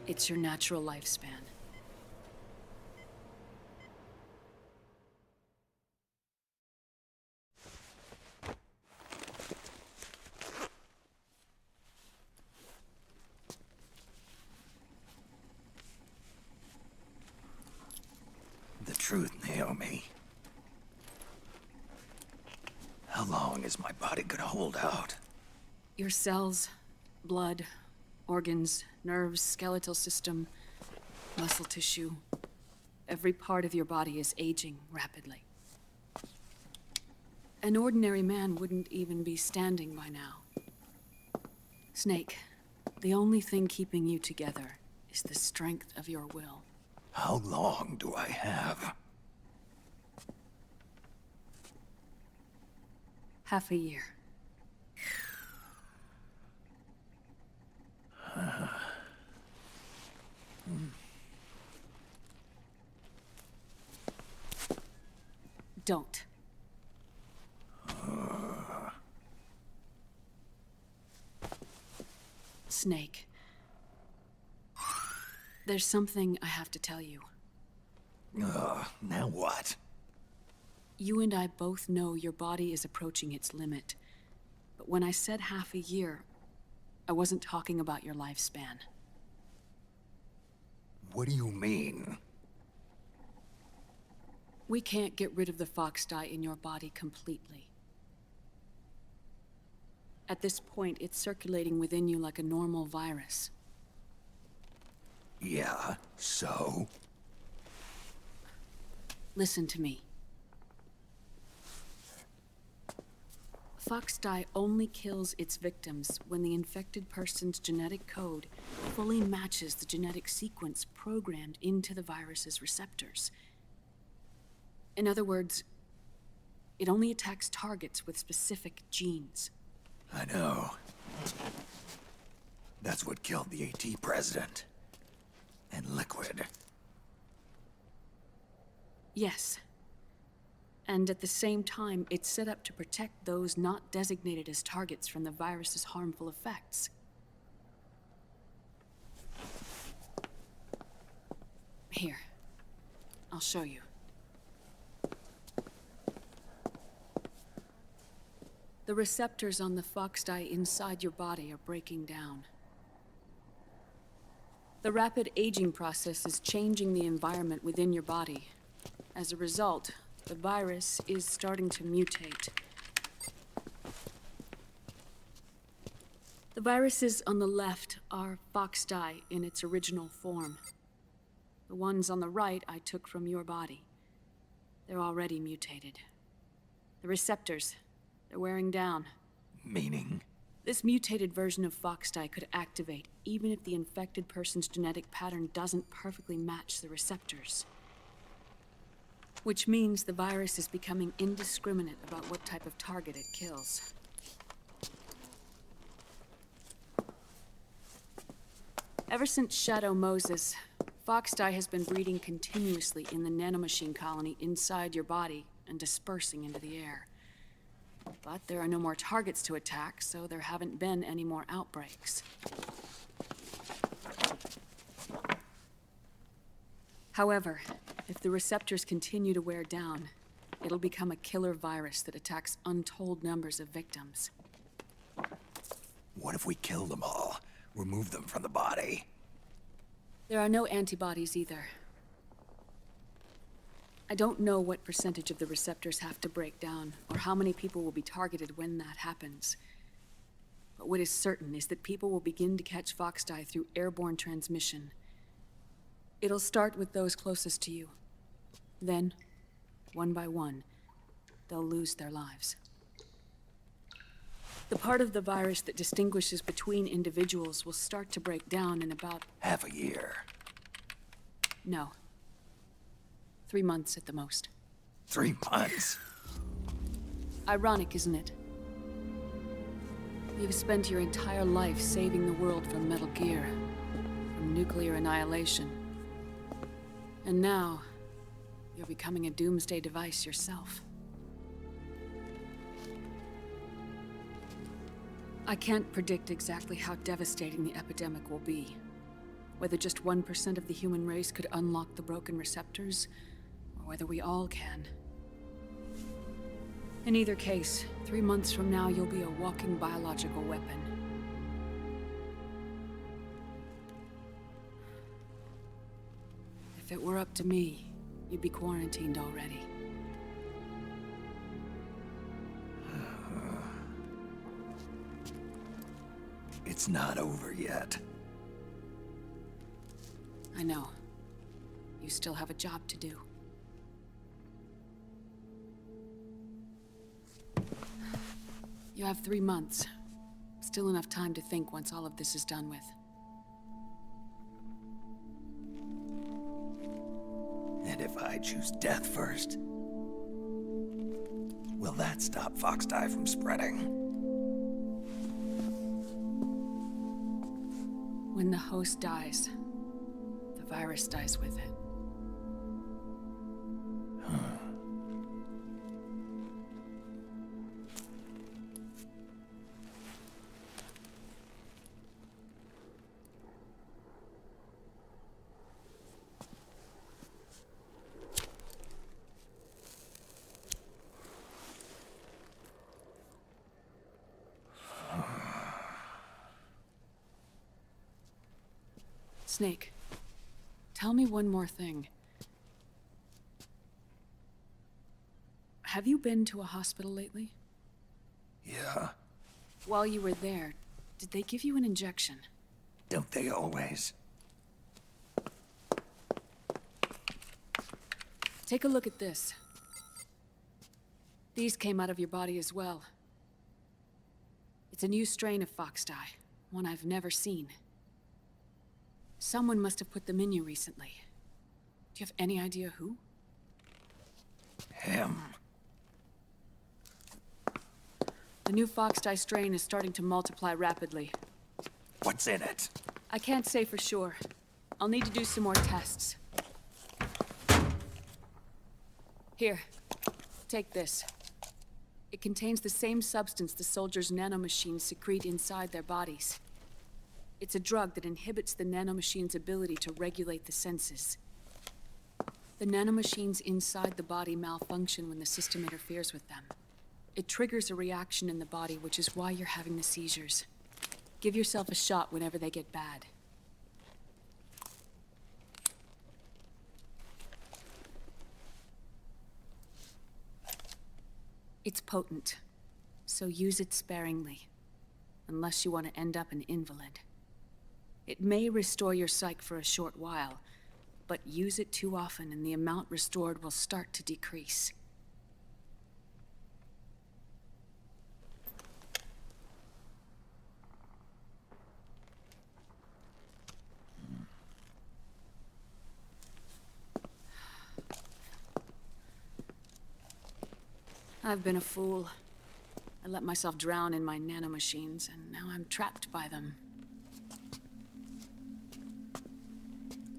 It's your natural lifespan. The truth, Naomi. How long is my body gonna hold out? Your cells, blood, organs, nerves, skeletal system, muscle tissue. Every part of your body is aging rapidly. An ordinary man wouldn't even be standing by now. Snake, the only thing keeping you together is the strength of your will. How long do I have? Half a year. Don't. Snake. There's something I have to tell you. Now what? You and I both know your body is approaching its limit. But when I said half a year, I wasn't talking about your lifespan. What do you mean? We can't get rid of the Fox dye in your body completely. At this point, it's circulating within you like a normal virus. Yeah, so? Listen to me. Fox dye only kills its victims when the infected person's genetic code fully matches the genetic sequence programmed into the virus's receptors. In other words, it only attacks targets with specific genes. I know. That's what killed the AT president. And Liquid. Yes. And at the same time, it's set up to protect those not designated as targets from the virus's harmful effects. Here. I'll show you. The receptors on the Fox dye inside your body are breaking down. The rapid aging process is changing the environment within your body. As a result, the virus is starting to mutate. The viruses on the left are Fox dye in its original form. The ones on the right I took from your body. They're already mutated. The receptors, they're wearing down. Meaning? This mutated version of Fox dye could activate even if the infected person's genetic pattern doesn't perfectly match the receptors. Which means the virus is becoming indiscriminate about what type of target it kills. Ever since Shadow Moses, Foxdie has been breeding continuously in the nanomachine colony inside your body and dispersing into the air. But there are no more targets to attack, so there haven't been any more outbreaks. However, if the receptors continue to wear down, it'll become a killer virus that attacks untold numbers of victims. What if we kill them all? Remove them from the body? There are no antibodies either. I don't know what percentage of the receptors have to break down, or how many people will be targeted when that happens. But what is certain is that people will begin to catch Foxdie through airborne transmission. It'll start with those closest to you. Then, one by one, they'll lose their lives. The part of the virus that distinguishes between individuals will start to break down in about... half a year. No. 3 months at the most. 3 months? Ironic, isn't it? You've spent your entire life saving the world from Metal Gear, from nuclear annihilation. And now, you're becoming a doomsday device yourself. I can't predict exactly how devastating the epidemic will be. Whether just 1% of the human race could unlock the broken receptors, or whether we all can. In either case, 3 months from now, you'll be a walking biological weapon. If it were up to me, you'd be quarantined already. It's not over yet. I know. You still have a job to do. You have 3 months. Still enough time to think once all of this is done with. And if I choose death first, will that stop Foxdie from spreading? When the host dies, the virus dies with it. Snake, tell me one more thing. Have you been to a hospital lately? Yeah. While you were there, did they give you an injection? Don't they always? Take a look at this. These came out of your body as well. It's a new strain of Foxdie, one I've never seen. Someone must have put them in you recently. Do you have any idea who? Him. The new Foxdie strain is starting to multiply rapidly. What's in it? I can't say for sure. I'll need to do some more tests. Here, take this. It contains the same substance the soldiers' nanomachines secrete inside their bodies. It's a drug that inhibits the nanomachine's ability to regulate the senses. The nanomachines inside the body malfunction when the system interferes with them. It triggers a reaction in the body, which is why you're having the seizures. Give yourself a shot whenever they get bad. It's potent, so use it sparingly, unless you want to end up an invalid. It may restore your psyche for a short while, but use it too often and the amount restored will start to decrease. I've been a fool. I let myself drown in my nanomachines, and now I'm trapped by them.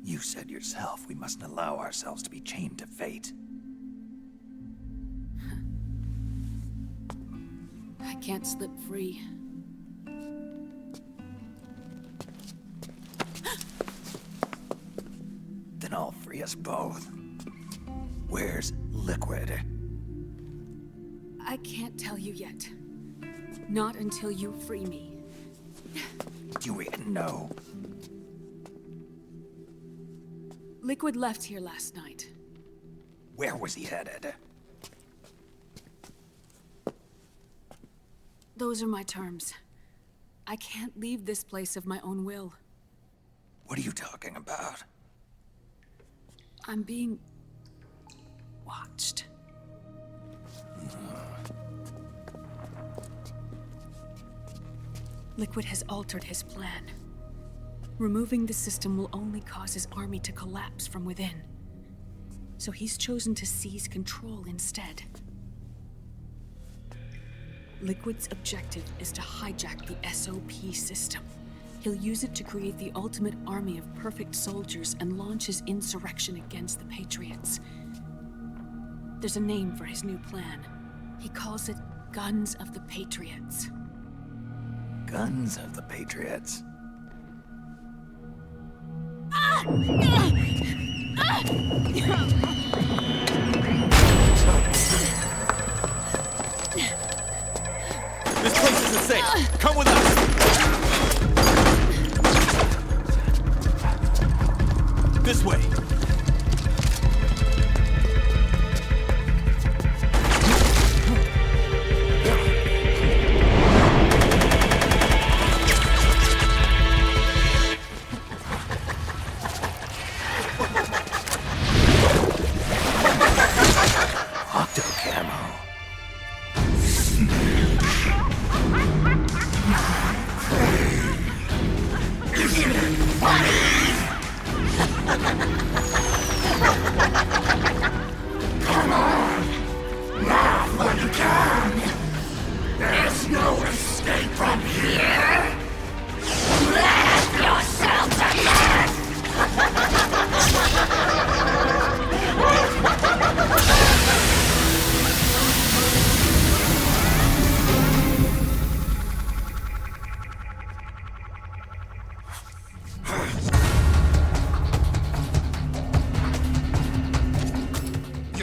You said yourself we mustn't allow ourselves to be chained to fate. I can't slip free. Then I'll free us both. Where's Liquid? I can't tell you yet. Not until you free me. Do we know? Liquid left here last night. Where was he headed? Those are my terms. I can't leave this place of my own will. What are you talking about? I'm being watched. Liquid has altered his plan. Removing the system will only cause his army to collapse from within. So he's chosen to seize control instead. Liquid's objective is to hijack the SOP system. He'll use it to create the ultimate army of perfect soldiers and launch his insurrection against the Patriots. There's a name for his new plan. He calls it Guns of the Patriots. Guns of the Patriots? This place isn't safe. Come with us. This way.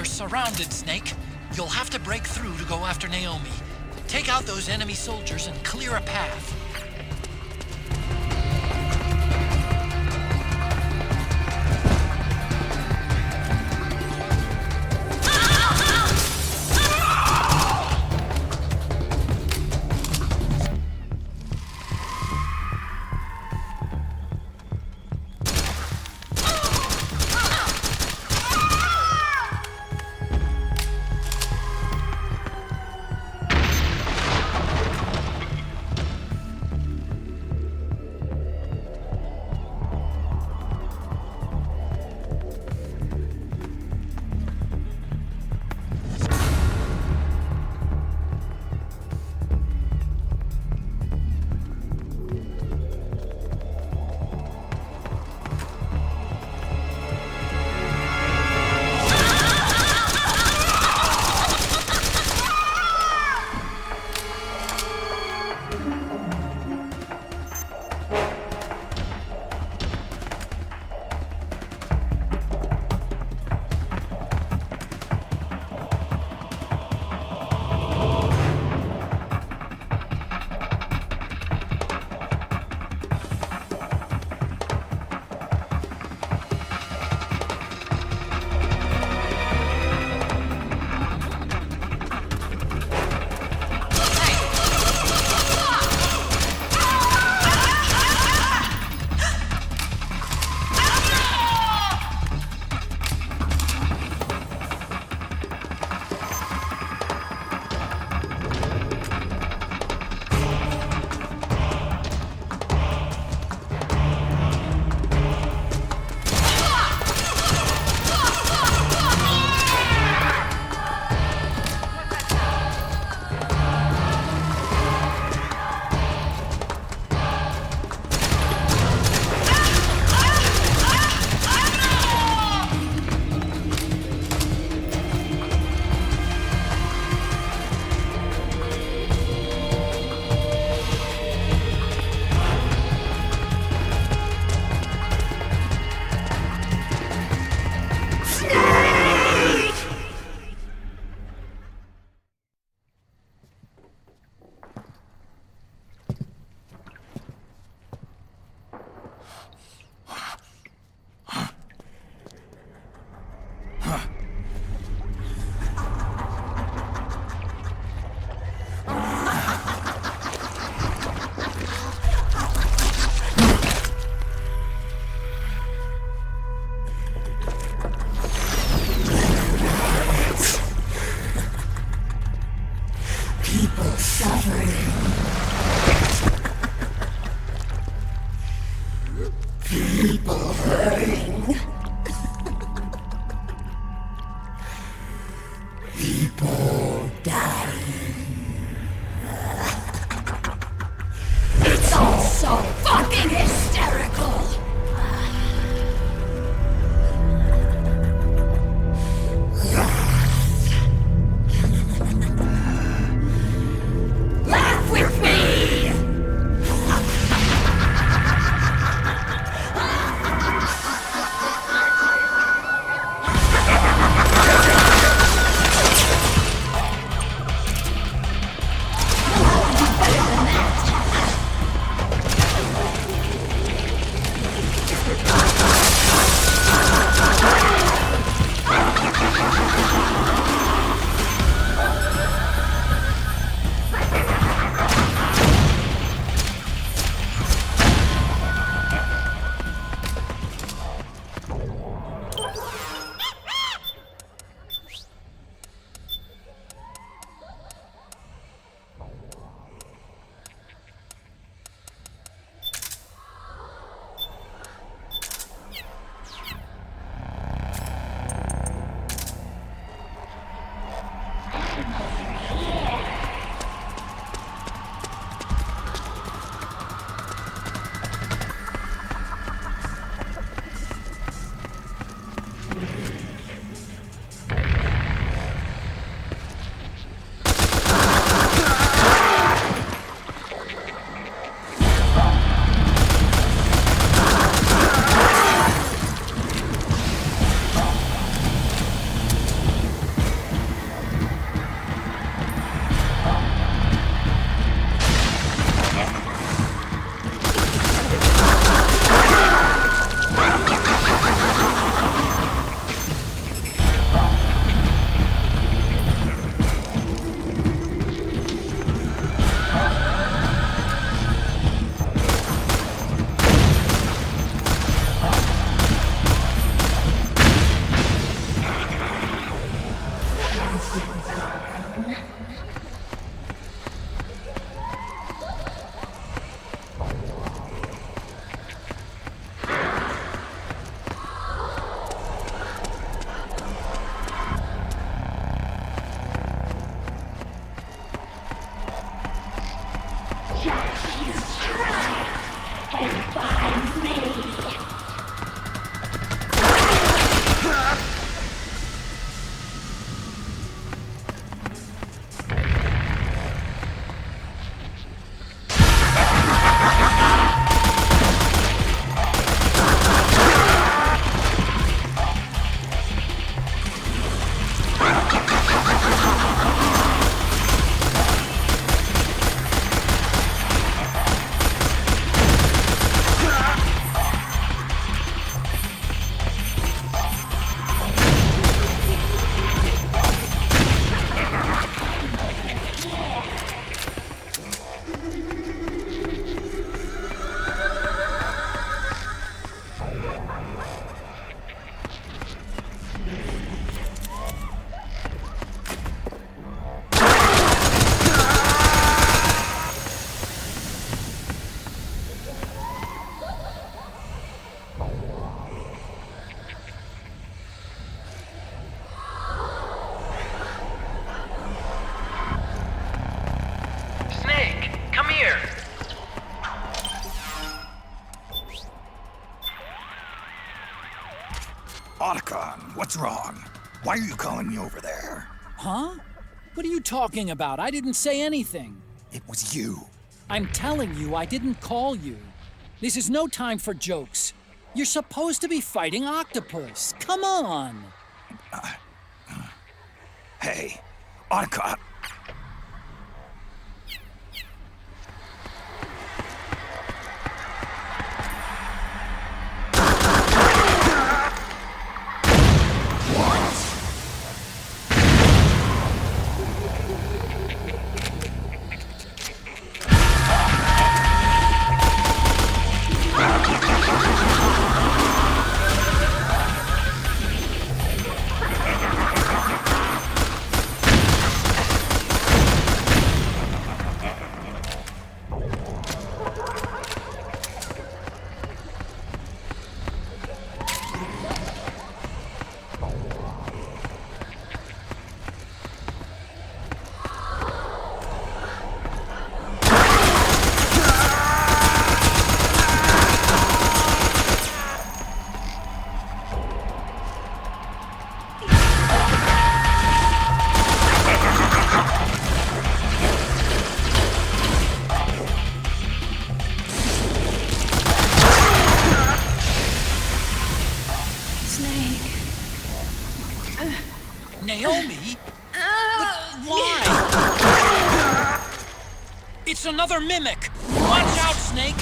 Surrounded, Snake. You'll have to break through to go after Naomi. Take out those enemy soldiers and clear a path. People dying. It's all so fucking hysterical. Laugh with me! Otacon, what's wrong? Why are you calling me over there? Huh? What are you talking about? I didn't say anything. It was you. I'm telling you, I didn't call you. This is no time for jokes. You're supposed to be fighting Octopus. Come on. Hey, Otacon. Naomi? Why? It's another mimic! Watch out, Snake!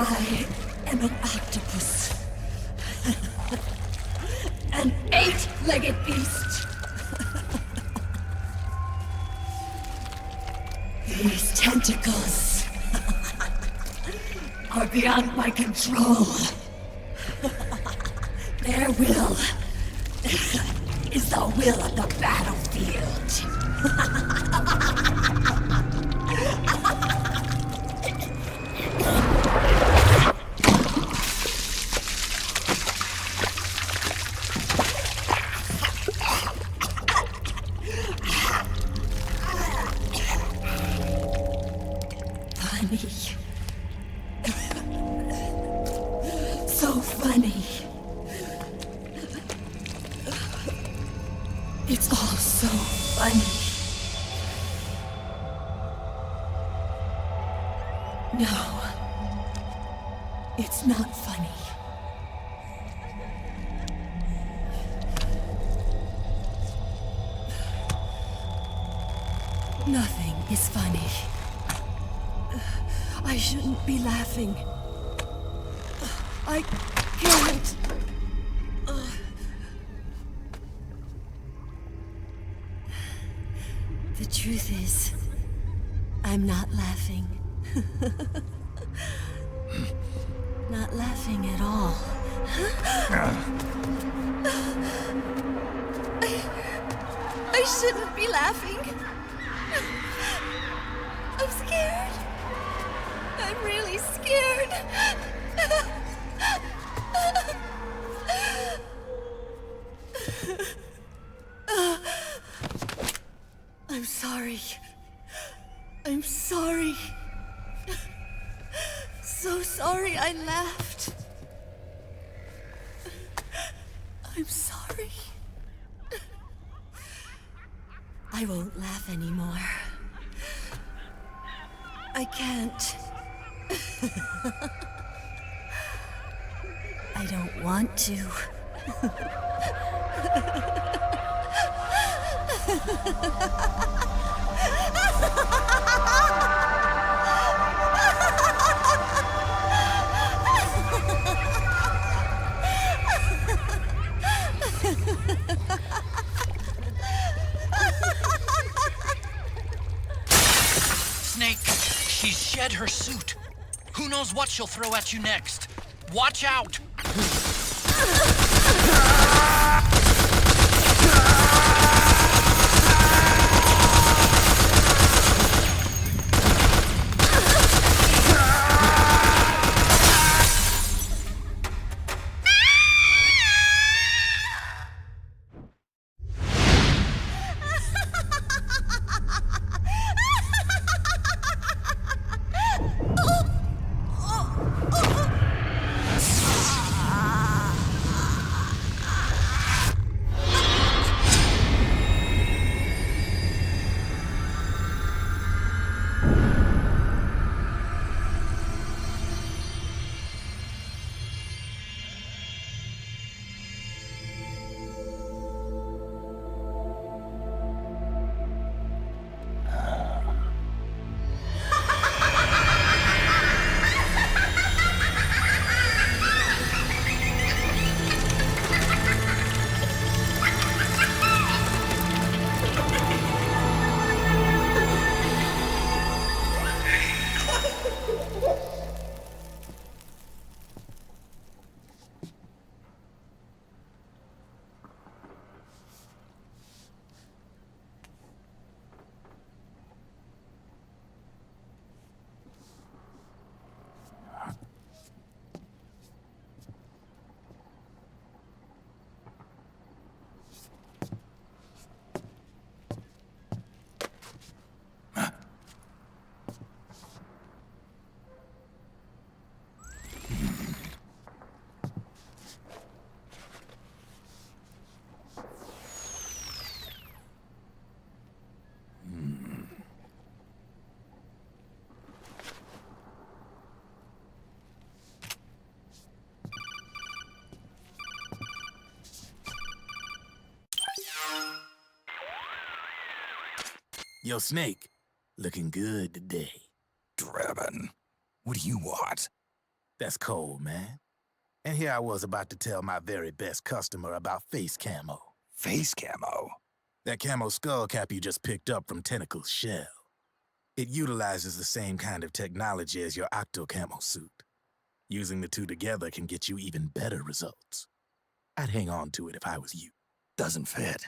I am an octopus. An 8-legged beast. These tentacles are beyond my control. Their will is the will of the battlefield. So funny. It's all so funny. No, it's not funny. Nothing is funny. I shouldn't be laughing. I can't. The truth is, I'm not laughing. Not laughing at all. I shouldn't be laughing. I'm scared. I'm really scared. I'm sorry. I'm sorry. So sorry I laughed. I'm sorry. I won't laugh anymore. I can't. I don't want to. Snake, she's shed her suit. Who knows what she'll throw at you next? Watch out! Yo, Snake, looking good today. Drebin, what do you want? That's cold, man. And here I was about to tell my very best customer about face camo. Face camo? That camo skull cap you just picked up from Tentacle's shell. It utilizes the same kind of technology as your octo camo suit. Using the two together can get you even better results. I'd hang on to it if I was you. Doesn't fit.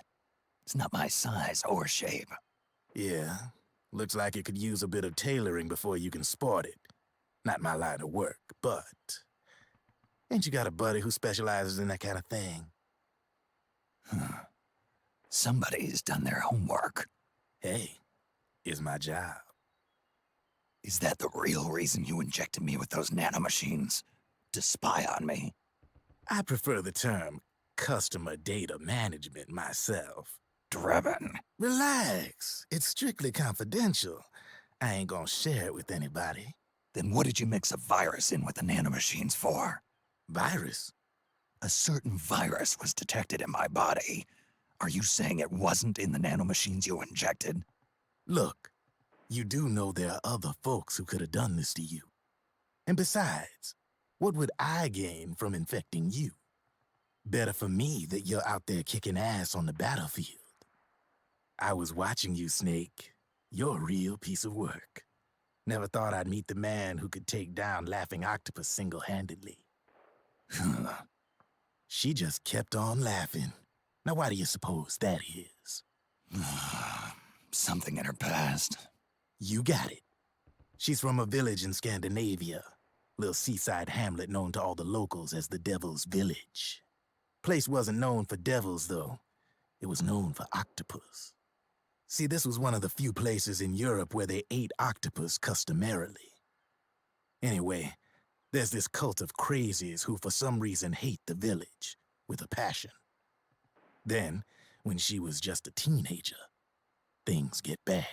It's not my size or shape. Yeah, looks like it could use a bit of tailoring before you can sport it. Not my line of work, but... Ain't you got a buddy who specializes in that kind of thing? Somebody's done their homework. Hey, it's my job. Is that the real reason you injected me with those nanomachines? To spy on me? I prefer the term customer data management myself. Drebin. Relax. It's strictly confidential. I ain't gonna share it with anybody. Then what did you mix a virus in with the nanomachines for? Virus? A certain virus was detected in my body. Are you saying it wasn't in the nanomachines you injected? Look, you do know there are other folks who could have done this to you. And besides, what would I gain from infecting you? Better for me that you're out there kicking ass on the battlefield. I was watching you, Snake. You're a real piece of work. Never thought I'd meet the man who could take down Laughing Octopus single-handedly. She just kept on laughing. Now why do you suppose that is? Something in her past. You got it. She's from a village in Scandinavia. Little seaside hamlet known to all the locals as the Devil's Village. Place wasn't known for devils, though. It was known for octopus. See, this was one of the few places in Europe where they ate octopus customarily. Anyway, there's this cult of crazies who for some reason hate the village with a passion. Then, when she was just a teenager, things get bad.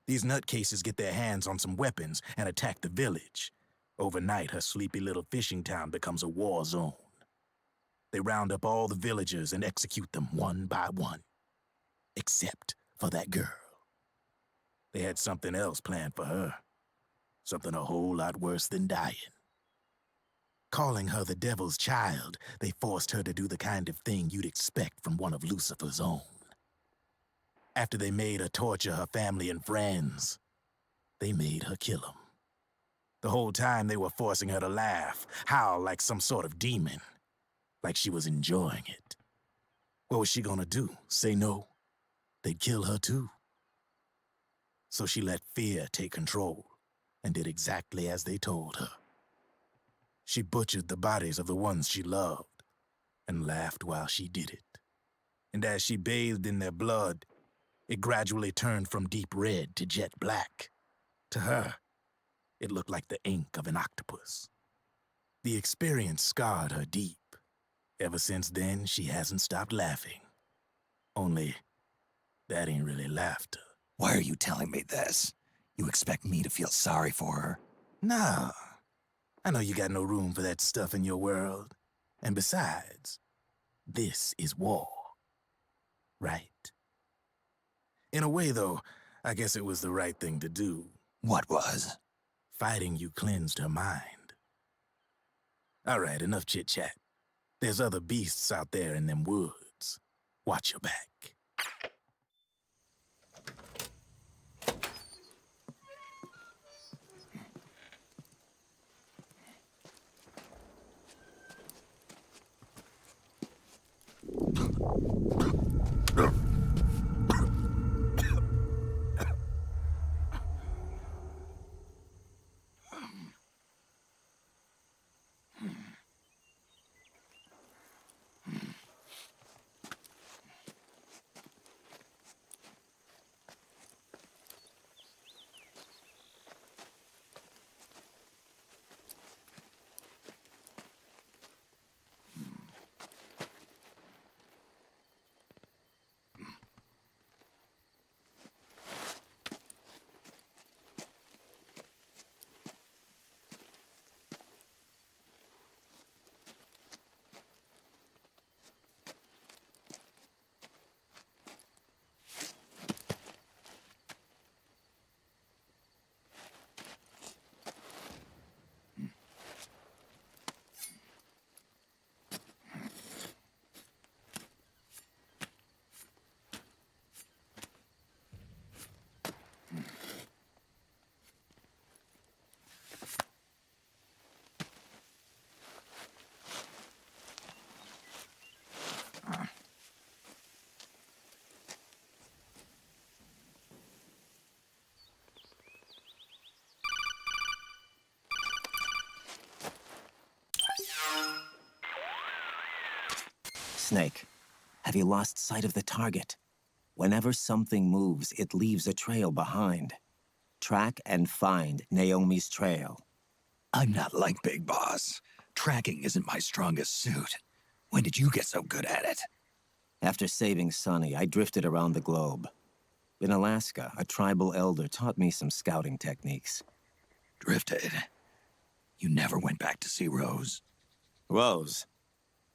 These nutcases get their hands on some weapons and attack the village. Overnight, her sleepy little fishing town becomes a war zone. They round up all the villagers and execute them one by one. Except for that girl. They had something else planned for her. Something a whole lot worse than dying. Calling her the devil's child, they forced her to do the kind of thing you'd expect from one of Lucifer's own. After they made her torture her family and friends, they made her kill them. The whole time they were forcing her to laugh, howl like some sort of demon. Like she was enjoying it. What was she gonna do? Say no? They'd kill her too. So she let fear take control and did exactly as they told her. She butchered the bodies of the ones she loved and laughed while she did it. And as she bathed in their blood, it gradually turned from deep red to jet black. To her, it looked like the ink of an octopus. The experience scarred her deep. Ever since then, she hasn't stopped laughing. Only, that ain't really laughter. Why are you telling me this? You expect me to feel sorry for her? Nah. I know you got no room for that stuff in your world. And besides, this is war. Right? In a way, though, I guess it was the right thing to do. What was? Fighting you cleansed her mind. All right, enough chit-chat. There's other beasts out there in them woods. Watch your back. Snake, have you lost sight of the target? Whenever something moves, it leaves a trail behind. Track and find Naomi's trail. I'm not like Big Boss. Tracking isn't my strongest suit. When did you get so good at it? After saving Sonny, I drifted around the globe. In Alaska, a tribal elder taught me some scouting techniques. Drifted? You never went back to see Rose? Rose?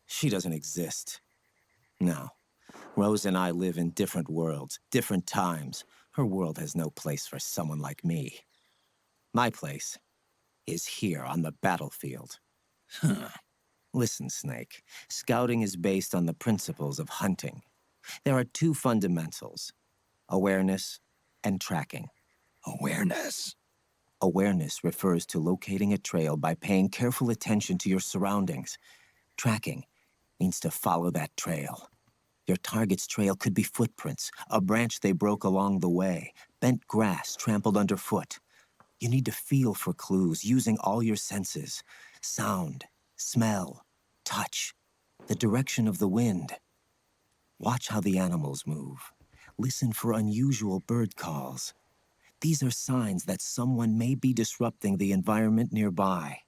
She doesn't exist. No. Rose and I live in different worlds, different times. Her world has no place for someone like me. My place is here on the battlefield. Huh. Listen, Snake. Scouting is based on the principles of hunting. There are two fundamentals: awareness and tracking. Awareness? Awareness refers to locating a trail by paying careful attention to your surroundings. Tracking means to follow that trail. Your target's trail could be footprints, a branch they broke along the way, bent grass trampled underfoot. You need to feel for clues using all your senses: sound, smell, touch, the direction of the wind. Watch how the animals move. Listen for unusual bird calls. These are signs that someone may be disrupting the environment nearby.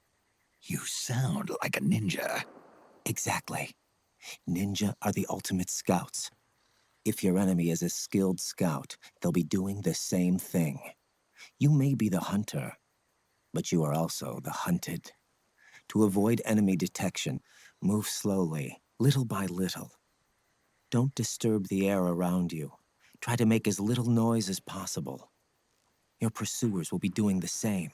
You sound like a ninja. Exactly. Ninja are the ultimate scouts. If your enemy is a skilled scout, they'll be doing the same thing. You may be the hunter, but you are also the hunted. To avoid enemy detection, move slowly, little by little. Don't disturb the air around you. Try to make as little noise as possible. Your pursuers will be doing the same,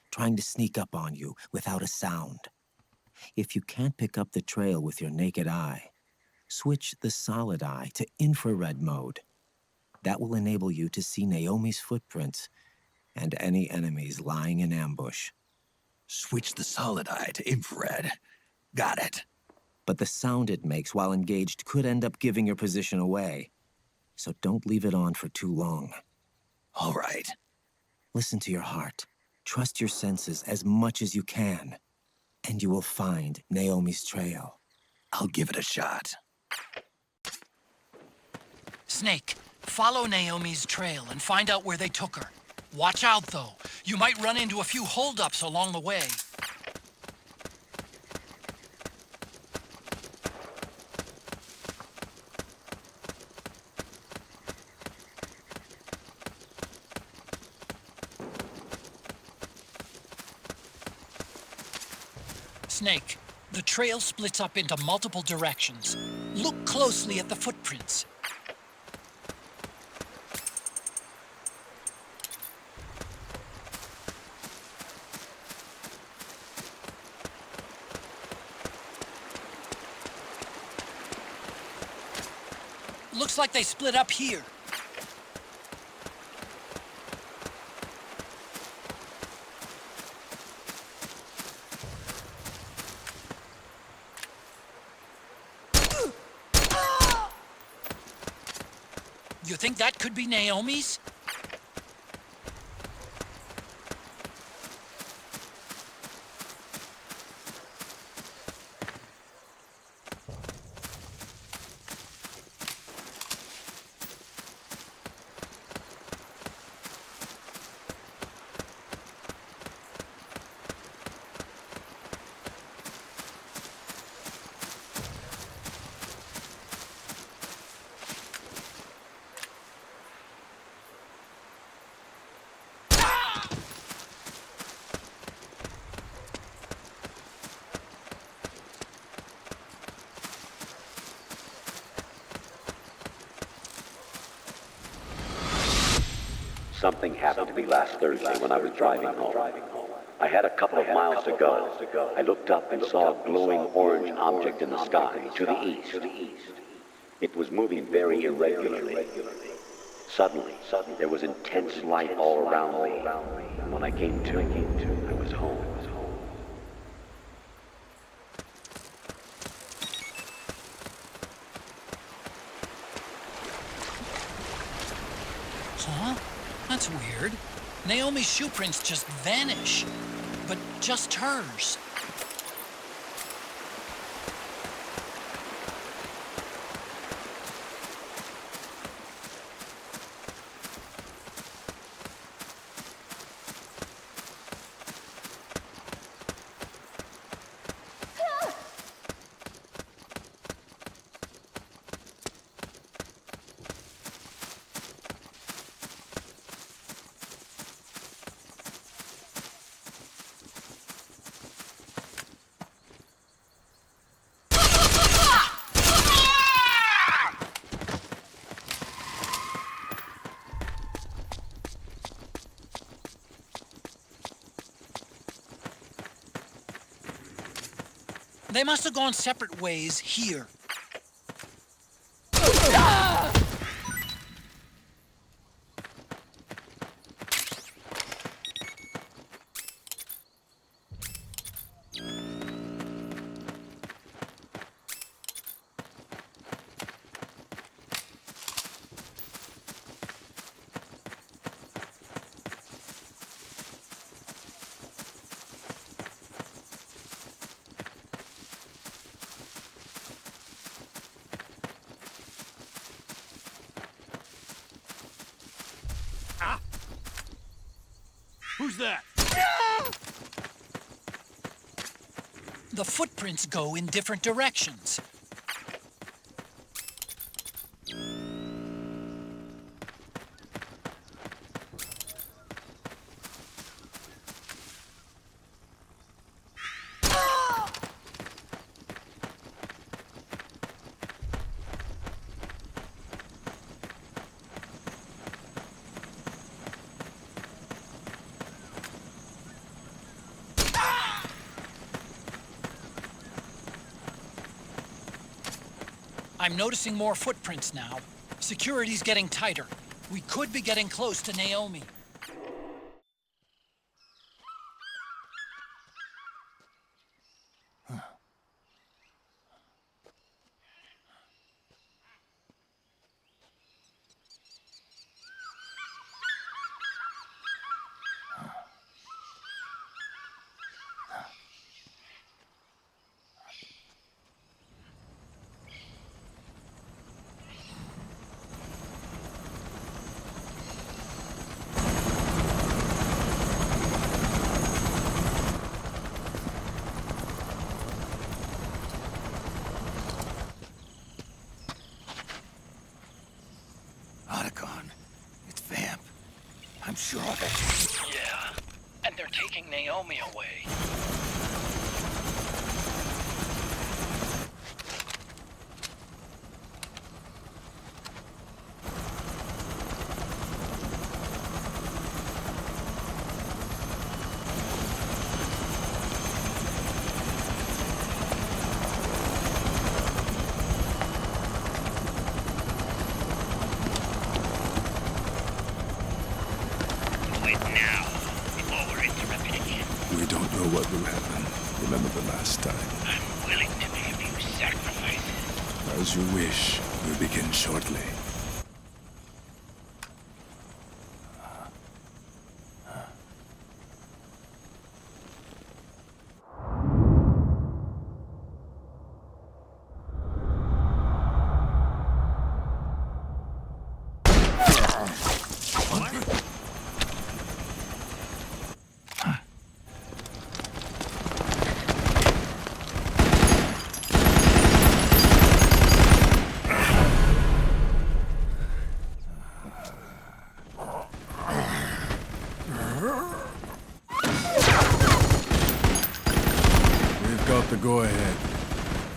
trying to sneak up on you without a sound. If you can't pick up the trail with your naked eye, switch the solid eye to infrared mode. That will enable you to see Naomi's footprints and any enemies lying in ambush. Switch the solid eye to infrared. Got it. But the sound it makes while engaged could end up giving your position away. So don't leave it on for too long. All right. Listen to your heart. Trust your senses as much as you can. And you will find Naomi's trail. I'll give it a shot. Snake, follow Naomi's trail and find out where they took her. Watch out, though. You might run into a few holdups along the way. Snake, the trail splits up into multiple directions. Look closely at the footprints. Looks like they split up here. You think that could be Naomi's? Something happened to me last Thursday when I was driving home. I had a couple of miles to go. I looked up and saw a glowing orange object in the sky to the east. It was moving very irregularly. Suddenly, there was intense light all around me. And when I came to, I was home. Huh? That's weird. Naomi's shoe prints just vanish. But just hers. They must have gone separate ways here. Who's that? The footprints go in different directions. I'm noticing more footprints now. Security's getting tighter. We could be getting close to Naomi. I'm sure of it. Yeah, and they're taking Naomi away. What will happen? Remember the last time. I'm willing to make a few sacrifices. As you wish. We'll begin shortly. The go-ahead.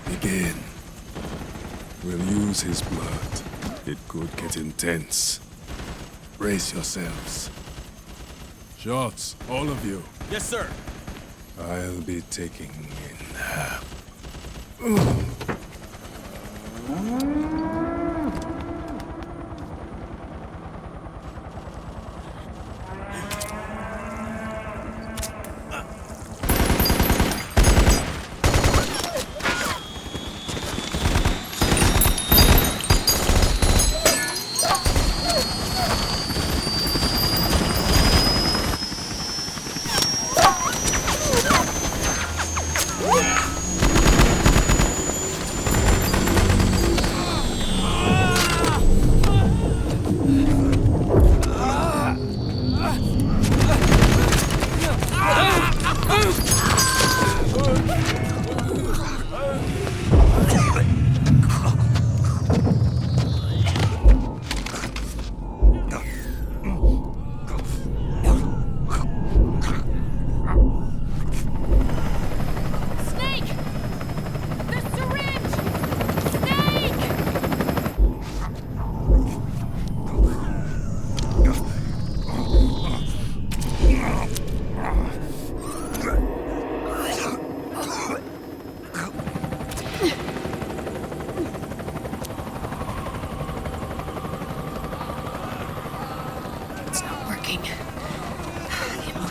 Begin. We'll use his blood. It could get intense. Brace yourselves. Shots, all of you. Yes, sir. I'll be taking in half.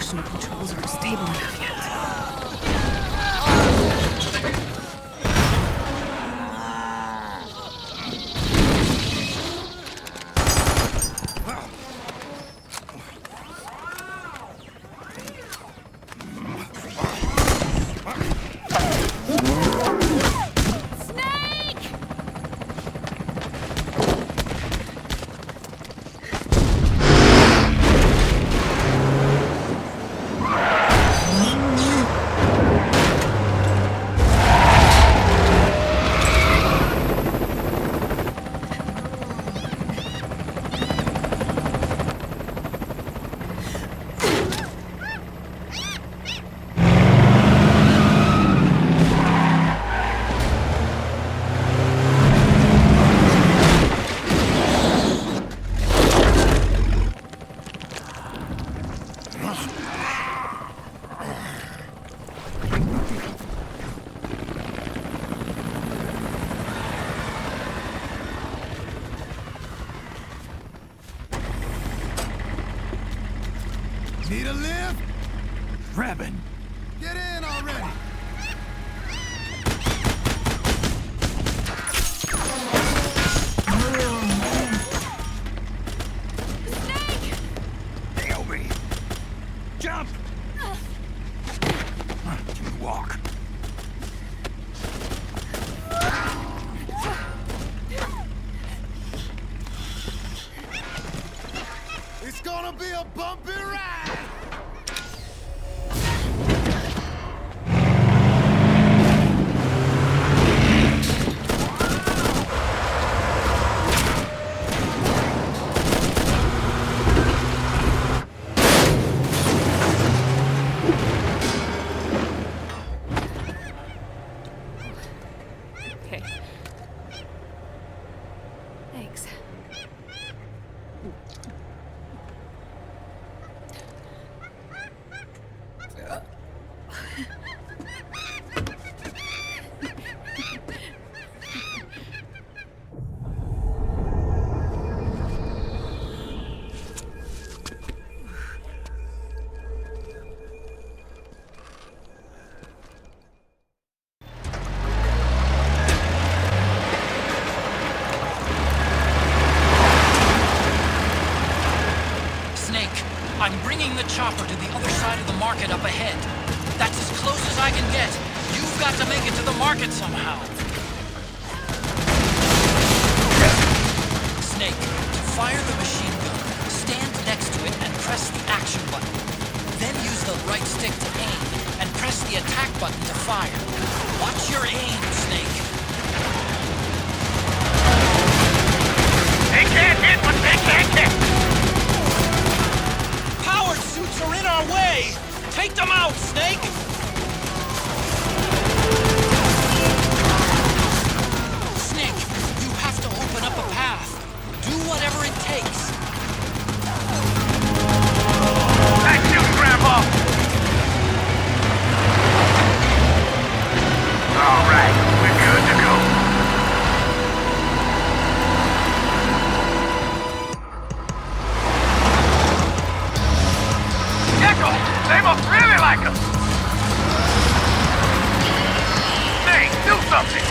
directional controls aren't stable enough yet. Need a lift? Grabbing. Get in already! Nail me. Jump! Can you walk? It's gonna be a bumpy ride! Okay. Thanks. I'm bringing the chopper to the other side of the market up ahead. That's as close as I can get. You've got to make it to the market somehow. Snake, to fire the machine gun, stand next to it and press the action button. Then use the right stick to aim, and press the attack button to fire. Watch your aim, Snake. They can't hit what they can't get! Powered suits are in our way! Take them out, Snake! Snake, you have to open up a path. Do whatever it takes. Thank you, Grandpa! All right, we're good to go. They must really like us! Hey, do something!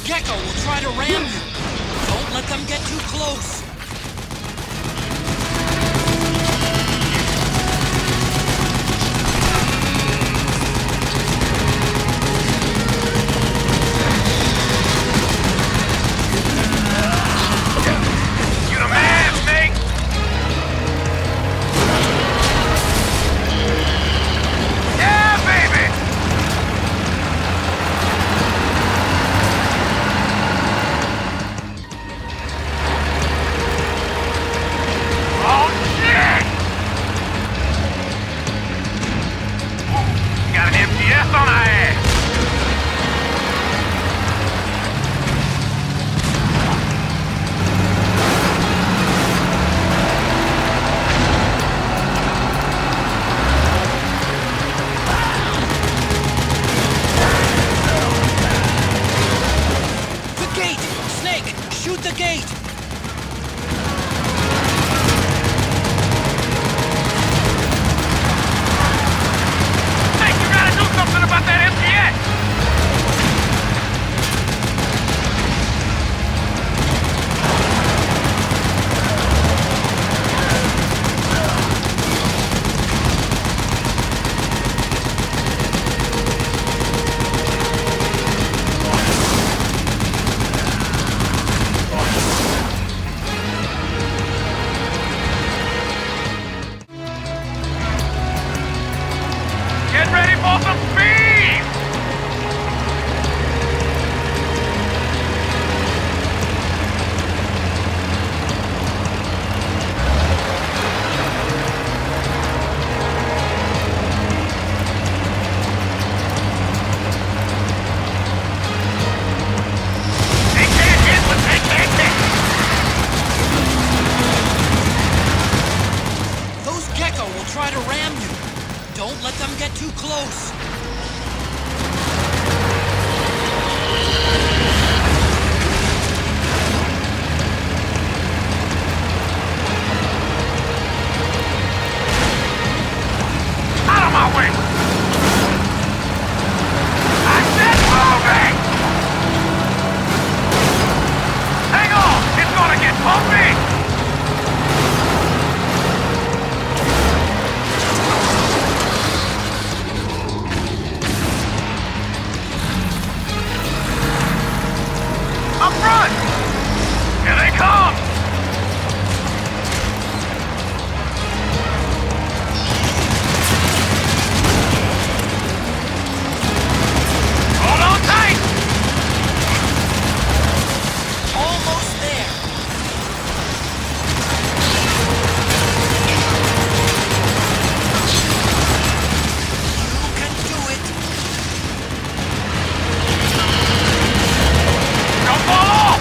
Gecko will try to ram you. Don't let them get too close. You the man, Snake! Yeah, baby! Got an MTS on our ass! Gecko will try to ram you. Don't let them get too close. Out of my way! I said moving! Hang on! It's gonna get bumpy! Up front! Here they come! Hold on tight! Almost there. You can do it. Don't fall off!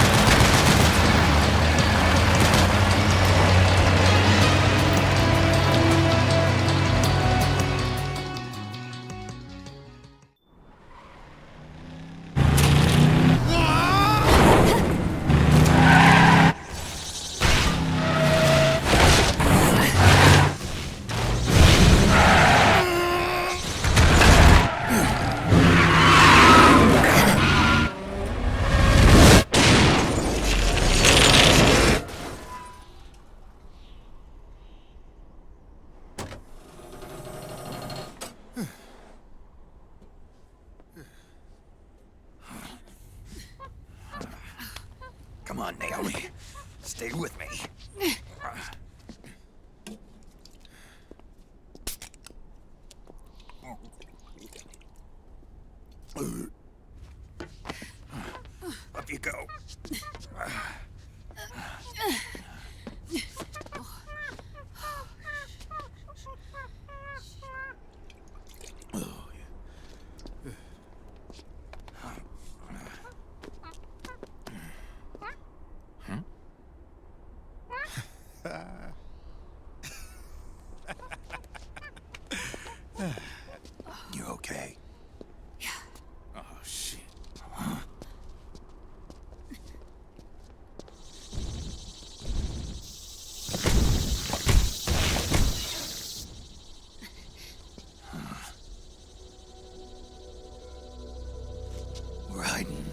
Come on, Naomi. Stay with me. Up you go. You okay? Yeah. Oh, shit. We're hiding.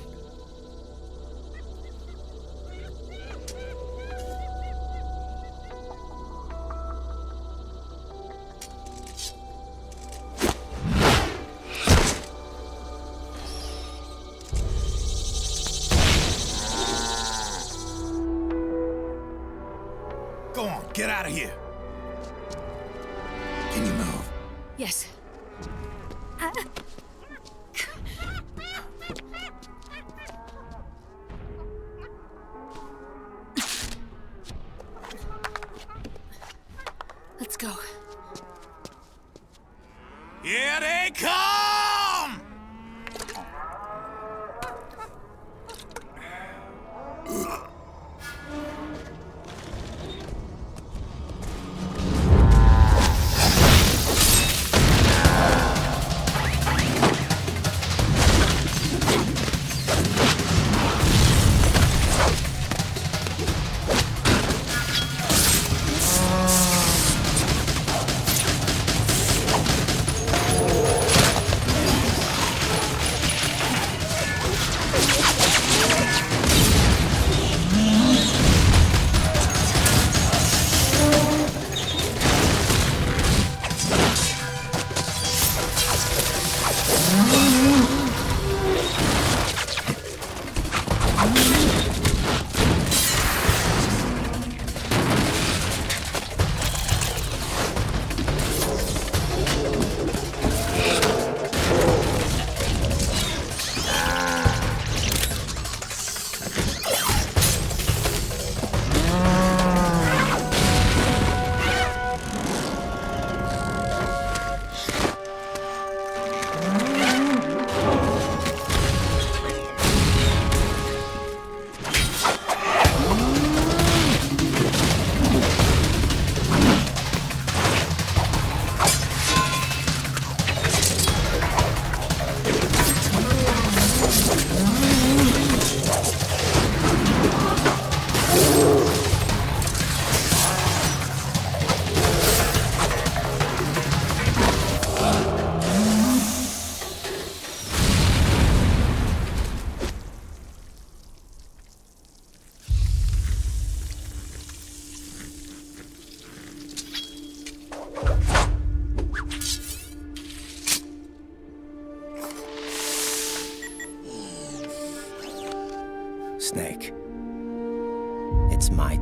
Go on, get out of here. Can you move? Yes. Let's go. Here they come!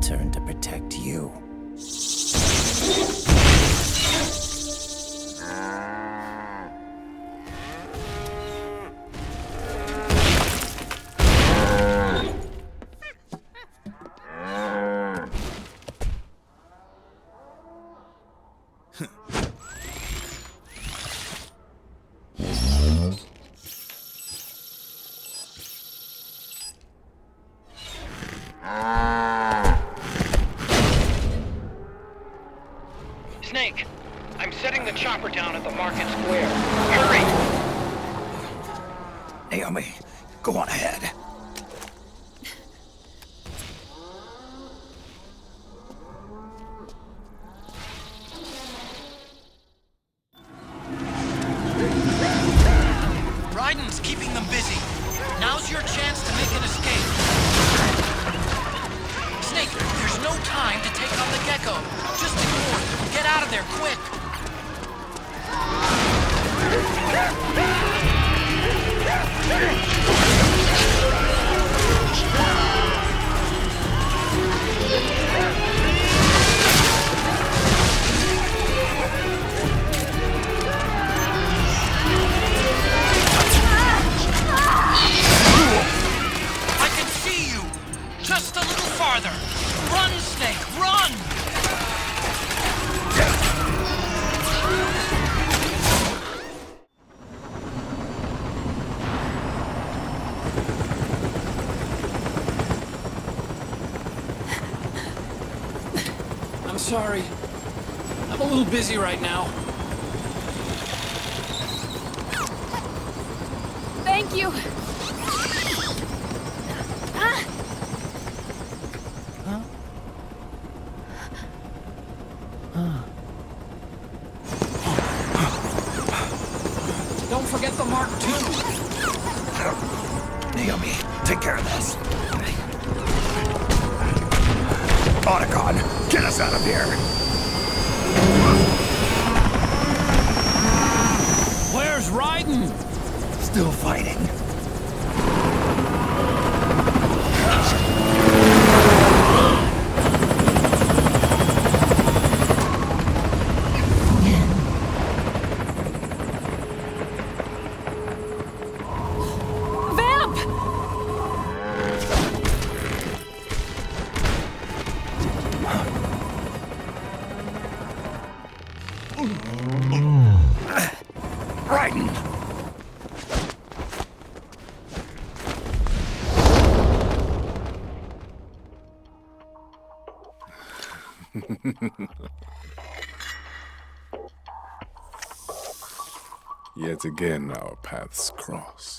return to protect you. Snake, I'm setting the chopper down at the market square. Hurry! Naomi, go on ahead. Raiden's keeping them busy. Now's your chance to make an escape. Snake, there's no time to take on the gecko. Just ignore it. Get out of there, quick! I can see you! Just a little farther! Run, Snake, run! I'm sorry. I'm a little busy right now. Thank you. Don't forget the Mark II. Naomi, take care of this. Otacon, get us out of here. Where's Raiden? Still fighting. Raiden! Yet again, our paths cross.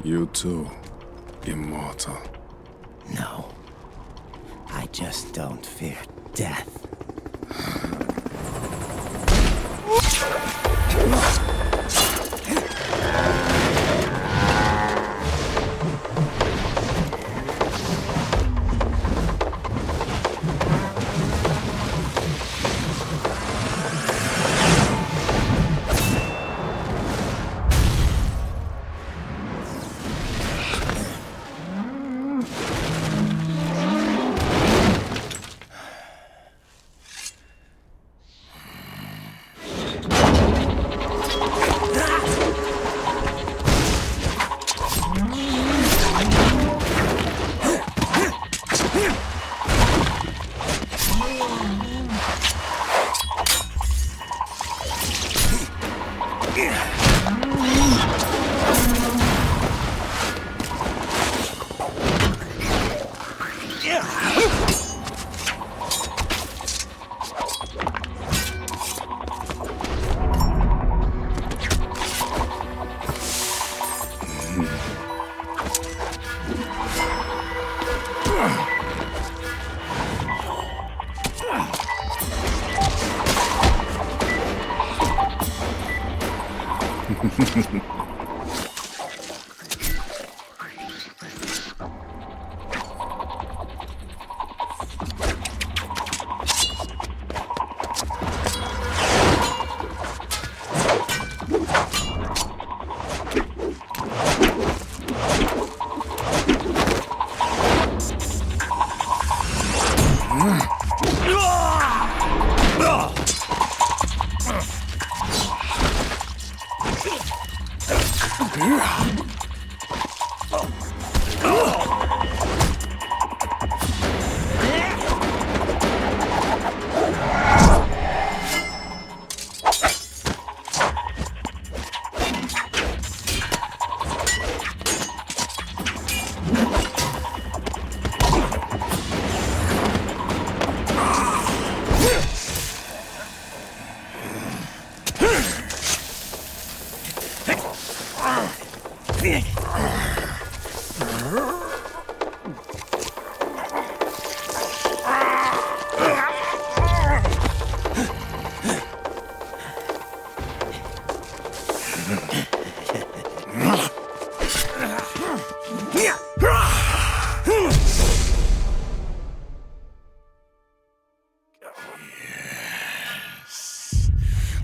You too, immortal. No. I just don't fear death.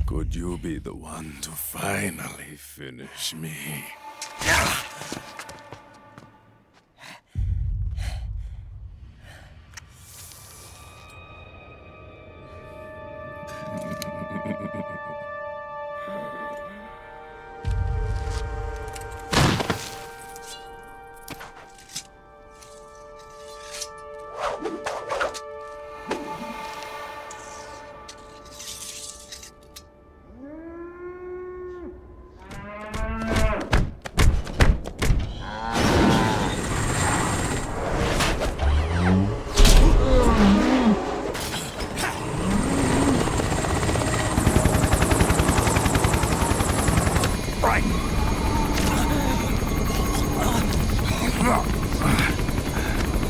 Could you be the one to finally finish me?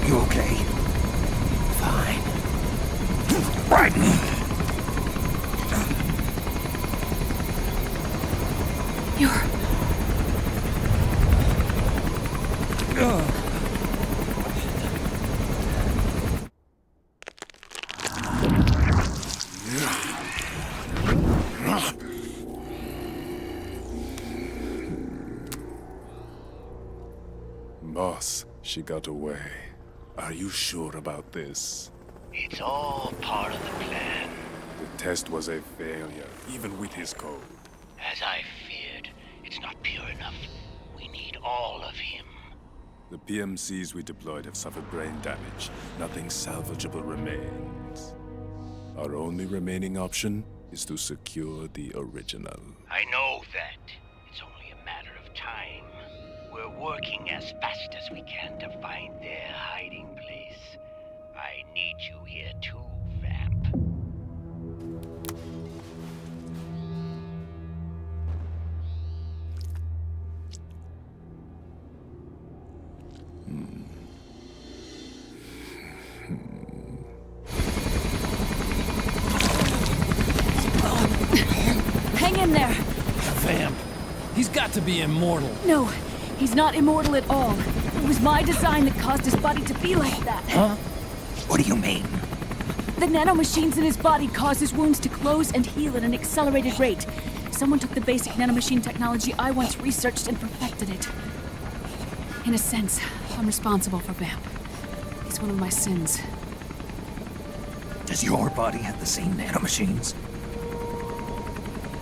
You okay? Fine. Right. Boss, she got away. Are you sure about this? It's all part of the plan. The test was a failure, even with his code. As I feared, it's not pure enough. We need all of him. The PMCs we deployed have suffered brain damage. Nothing salvageable remains. Our only remaining option is to secure the original. I know that. It's only a matter of time. We're working as fast as we can to find their hiding place. I need you here too, Vamp. Hang in there. Vamp. He's got to be immortal. No, he's not immortal at all. It was my design that caused his body to be like that. Huh? What do you mean? The nanomachines in his body cause his wounds to close and heal at an accelerated rate. Someone took the basic nanomachine technology I once researched and perfected it. In a sense, I'm responsible for Vamp. He's one of my sins. Does your body have the same nanomachines?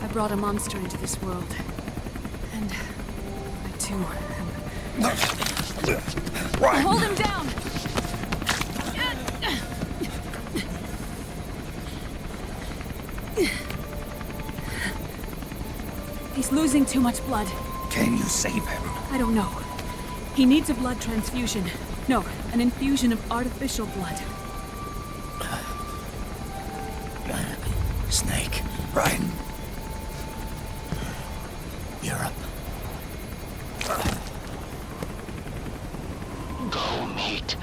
I brought a monster into this world. And I too am... Right. Hold him down! He's losing too much blood. Can you save him? I don't know. He needs a blood transfusion. No, an infusion of artificial blood. Snake. Right. You're up. Go meet